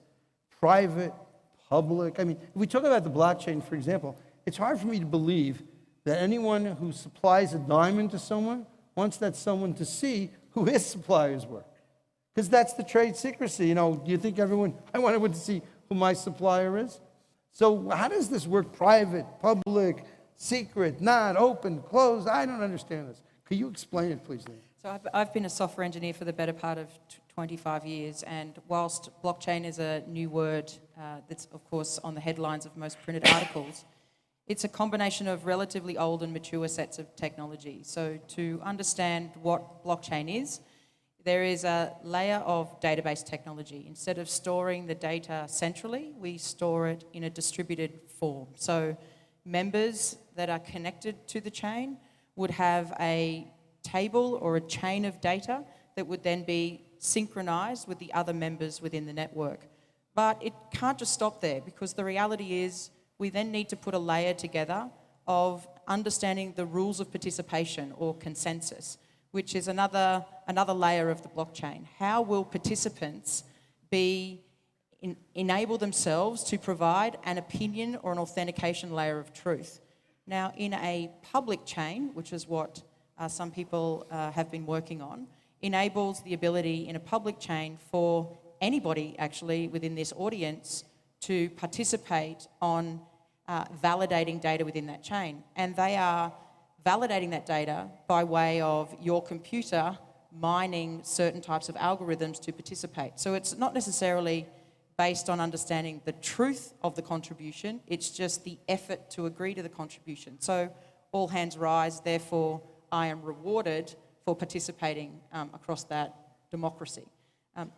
private, public? I mean, if we talk about the blockchain, for example, it's hard for me to believe that anyone who supplies a diamond to someone wants that someone to see who his suppliers were. Because that's the trade secrecy. Do you think I want everyone to see who my supplier is? So how does this work? Private, public, secret, not, open, closed? I don't understand this. Could you explain it, please, Leanne? So I've been a software engineer for the better part of 25 years, and whilst blockchain is a new word that's, of course, on the headlines of most printed articles, it's a combination of relatively old and mature sets of technology. So to understand what blockchain is, there is a layer of database technology. Instead of storing the data centrally, we store it in a distributed form. So members that are connected to the chain would have a table or a chain of data that would then be synchronized with the other members within the network. But it can't just stop there, because the reality is we then need to put a layer together of understanding the rules of participation or consensus, which is another layer of the blockchain. How will participants enable themselves to provide an opinion or an authentication layer of truth? Now, in a public chain, which is what some people have been working on, enables the ability in a public chain for anybody actually within this audience to participate on validating data within that chain. And they are validating that data by way of your computer mining certain types of algorithms to participate. So it's not necessarily based on understanding the truth of the contribution, it's just the effort to agree to the contribution. So all hands rise, therefore I am rewarded for participating across that democracy.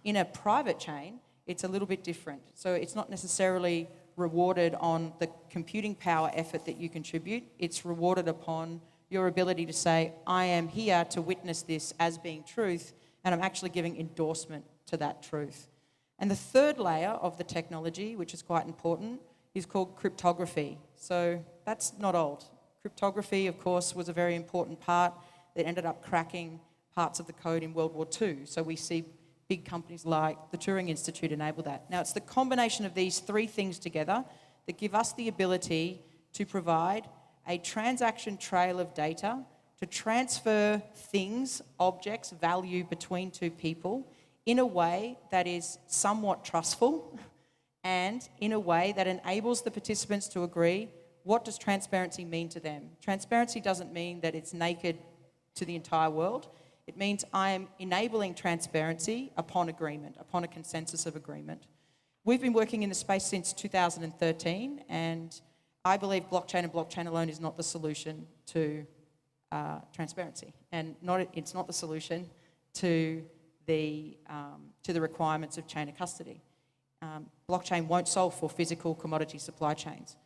In a private chain, it's a little bit different. So it's not necessarily rewarded on the computing power effort that you contribute, it's rewarded upon your ability to say, I am here to witness this as being truth, and I'm actually giving endorsement to that truth. And the third layer of the technology, which is quite important, is called cryptography. So that's not old. Cryptography, of course, was a very important part that ended up cracking parts of the code in World War II. So we see big companies like the Turing Institute enable that. Now, it's the combination of these 3 things together that give us the ability to provide a transaction trail of data to transfer things, objects, value between 2 people in a way that is somewhat trustful and in a way that enables the participants to agree, what does transparency mean to them? Transparency doesn't mean that it's naked to the entire world. It means I am enabling transparency upon agreement, upon a consensus of agreement. We've been working in the space since 2013, and I believe blockchain and blockchain alone is not the solution to transparency, and it's not the solution to the requirements of chain of custody. Blockchain won't solve for physical commodity supply chains.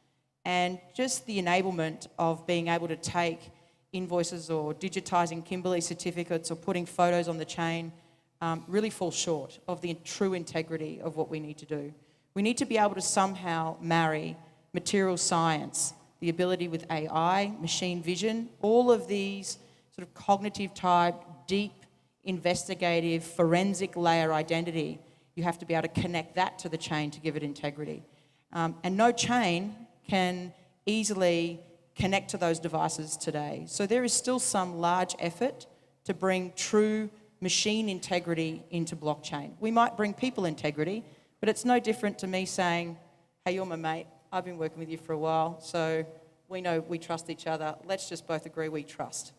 And just the enablement of being able to take invoices or digitising Kimberley certificates or putting photos on the chain really falls short of the true integrity of what we need to do. We need to be able to somehow marry material science, the ability with AI, machine vision, all of these sort of cognitive type, deep, investigative, forensic layer identity. You have to be able to connect that to the chain to give it integrity. And no chain can easily connect to those devices today. So there is still some large effort to bring true machine integrity into blockchain. We might bring people integrity, but it's no different to me saying, hey, you're my mate, I've been working with you for a while, so we know we trust each other, let's just both agree we trust.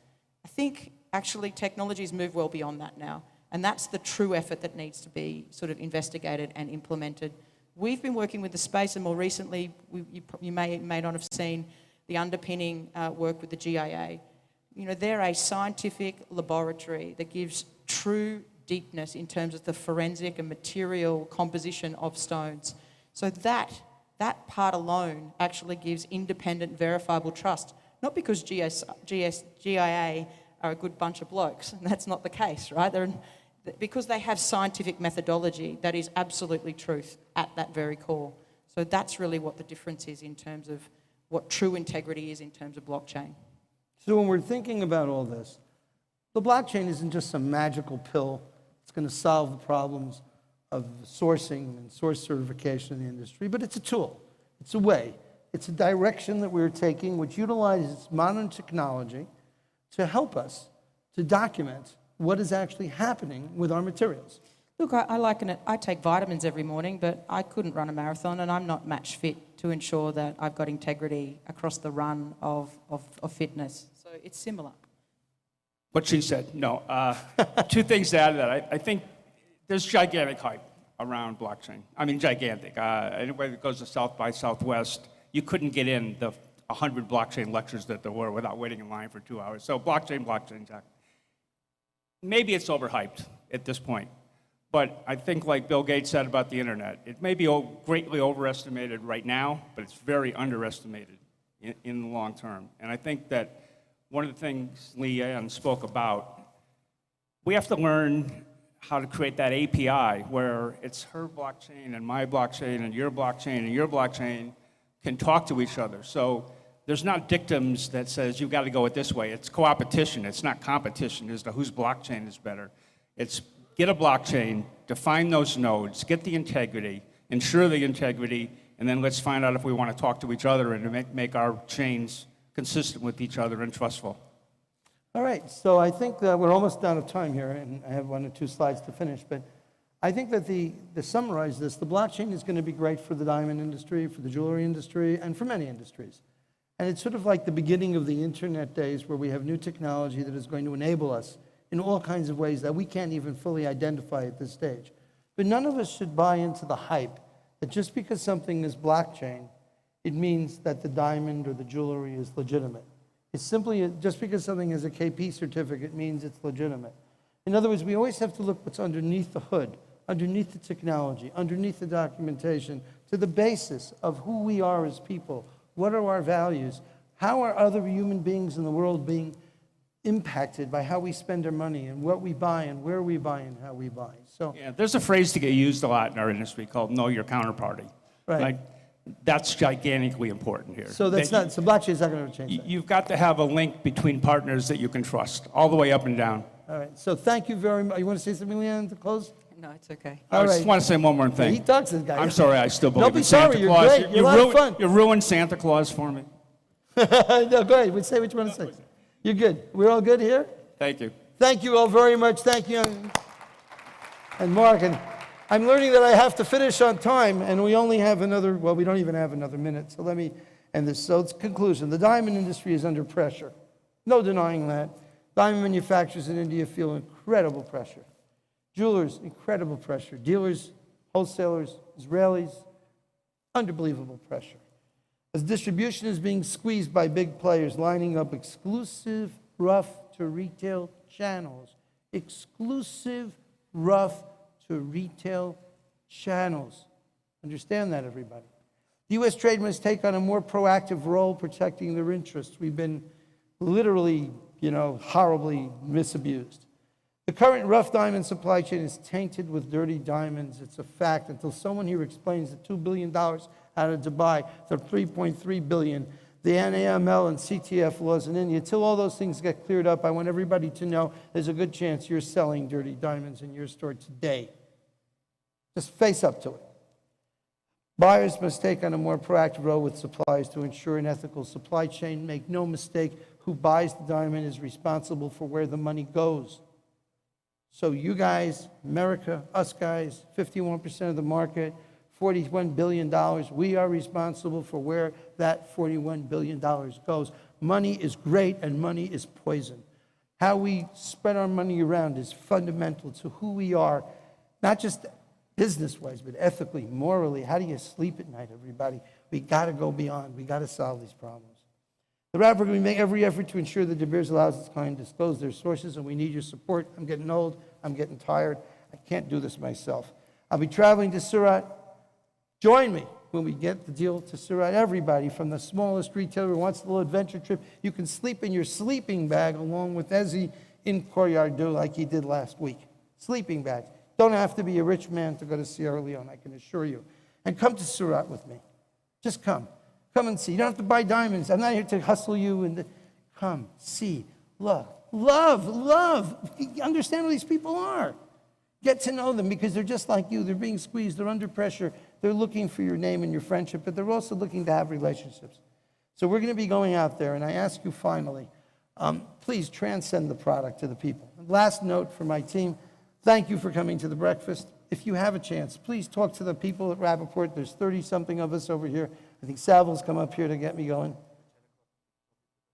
I think actually technologies move well beyond that now, and that's the true effort that needs to be sort of investigated and implemented. We've been working with the space, and more recently, you may not have seen the underpinning work with the GIA. You know, they're a scientific laboratory that gives true deepness in terms of the forensic and material composition of stones. So that That part alone actually gives independent, verifiable trust. Not because GIA are a good bunch of blokes, and that's not the case, right? Because they have scientific methodology that is absolutely truth at that very core. So that's really what the difference is in terms of what true integrity is in terms of blockchain. So when we're thinking about all this, the blockchain isn't just some magical pill. It's going to solve the problems of sourcing and source certification in the industry, but it's a tool. It's a way. It's a direction that we're taking which utilizes modern technology to help us to document what is actually happening with our materials. Look, I liken it, I take vitamins every morning, but I couldn't run a marathon, and I'm not match fit to ensure that I've got integrity across the run of fitness. So it's similar. What she said, no. Two things to add to that. I think there's gigantic hype around blockchain. I mean, gigantic. Anybody that goes to South by Southwest, you couldn't get in the 100 blockchain lectures that there were without waiting in line for 2 hours. So blockchain, Jack. Maybe it's overhyped at this point. But I think like Bill Gates said about the internet, it may be greatly overestimated right now, but it's very underestimated in the long term. And I think that one of the things Leanne spoke about, we have to learn how to create that API where it's her blockchain and my blockchain and your blockchain can talk to each other. So there's not dictums that says you've got to go it this way. It's co-opetition. It's not competition as to whose blockchain is better. It's get a blockchain, define those nodes, get the integrity, ensure the integrity, and then let's find out if we want to talk to each other and to make our chains consistent with each other and trustful. All right, so I think that we're almost out of time here, and I have 1 or 2 slides to finish, but I think that to summarize this, the blockchain is going to be great for the diamond industry, for the jewelry industry, and for many industries. And it's sort of like the beginning of the internet days where we have new technology that is going to enable us in all kinds of ways that we can't even fully identify at this stage. But none of us should buy into the hype that just because something is blockchain, it means that the diamond or the jewelry is legitimate. It's simply, just because something has a KP certificate means it's legitimate. In other words, we always have to look what's underneath the hood, underneath the technology, underneath the documentation, to the basis of who we are as people. What are our values? How are other human beings in the world being impacted by how we spend our money and what we buy and where we buy and how we buy? So yeah, there's a phrase to get used a lot in our industry called know your counterparty. Right. That's gigantically important here. So that's not, so blockchain is not going to change that. You've got to have a link between partners that you can trust, all the way up and down. All right, so thank you very much. You want to say something, Leanne, to close? No, it's okay. I just want to say one more thing. He talks, this guy. I'm sorry, I still believe Don't be in Santa sorry, you're Claus. great. You're a lot of fun. You ruined Santa Claus for me. No, go ahead. Say what you want to say. You're good. We're all good here? Thank you. Thank you all very much. Thank you. And Mark, and I'm learning that I have to finish on time, and we only have another, well, we don't even have another minute, so let me end this. So it's conclusion. The diamond industry is under pressure. No denying that. Diamond manufacturers in India feel incredible pressure. Jewelers, incredible pressure. Dealers, wholesalers, Israelis, unbelievable pressure. As distribution is being squeezed by big players lining up exclusive rough-to-retail channels. Exclusive rough-to-retail channels. Understand that, everybody. The U.S. trade must take on a more proactive role protecting their interests. We've been literally, horribly misabused. The current rough diamond supply chain is tainted with dirty diamonds. It's a fact until someone here explains the $2 billion out of Dubai, the $3.3 billion, the NAML and CTF laws in India. Until all those things get cleared up, I want everybody to know there's a good chance you're selling dirty diamonds in your store today. Just face up to it. Buyers must take on a more proactive role with suppliers to ensure an ethical supply chain. Make no mistake, who buys the diamond is responsible for where the money goes. So you guys, America, us guys, 51% of the market, $41 billion, we are responsible for where that $41 billion goes. Money is great and money is poison. How we spread our money around is fundamental to who we are, not just business-wise, but ethically, morally. How do you sleep at night, everybody? We got to go beyond. We got to solve these problems. The Rapaport, we make every effort to ensure that De Beers allows its client to disclose their sources, and we need your support. I'm getting old. I'm getting tired. I can't do this myself. I'll be traveling to Surat. Join me when we get the deal to Surat. Everybody, from the smallest retailer who wants a little adventure trip, you can sleep in your sleeping bag along with Ezzy in Koryardu like he did last week. Sleeping bag. Don't have to be a rich man to go to Sierra Leone, I can assure you. And come to Surat with me. Just come. Come and see. You don't have to buy diamonds. I'm not here to hustle you. Come, see, love. Love. You understand who these people are. Get to know them because they're just like you. They're being squeezed. They're under pressure. They're looking for your name and your friendship, but they're also looking to have relationships. So we're going to be going out there, and I ask you finally, please transcend the product to the people. Last note for my team, thank you for coming to the breakfast. If you have a chance, please talk to the people at Rapaport. There's 30-something of us over here. I think Salvo's come up here to get me going.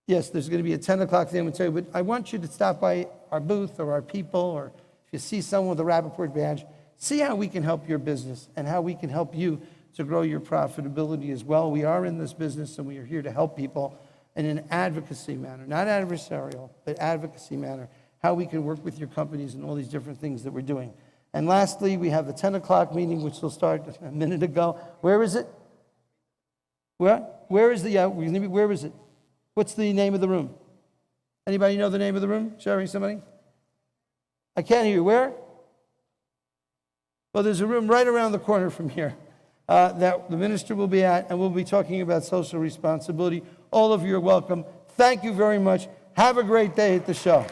Yes, there's going to be a 10 o'clock thing, but I want you to stop by our booth or our people, or if you see someone with a Rapaport badge, see how we can help your business and how we can help you to grow your profitability as well. We are in this business, and we are here to help people in an advocacy manner, not adversarial, but advocacy manner, how we can work with your companies and all these different things that we're doing. And lastly, we have the 10 o'clock meeting, which will start a minute ago. Where is it? Where is it? What's the name of the room? Anybody know the name of the room? Sherry, somebody? I can't hear you. Where? Well, there's a room right around the corner from here that the minister will be at, and we'll be talking about social responsibility. All of you are welcome. Thank you very much. Have a great day at the show.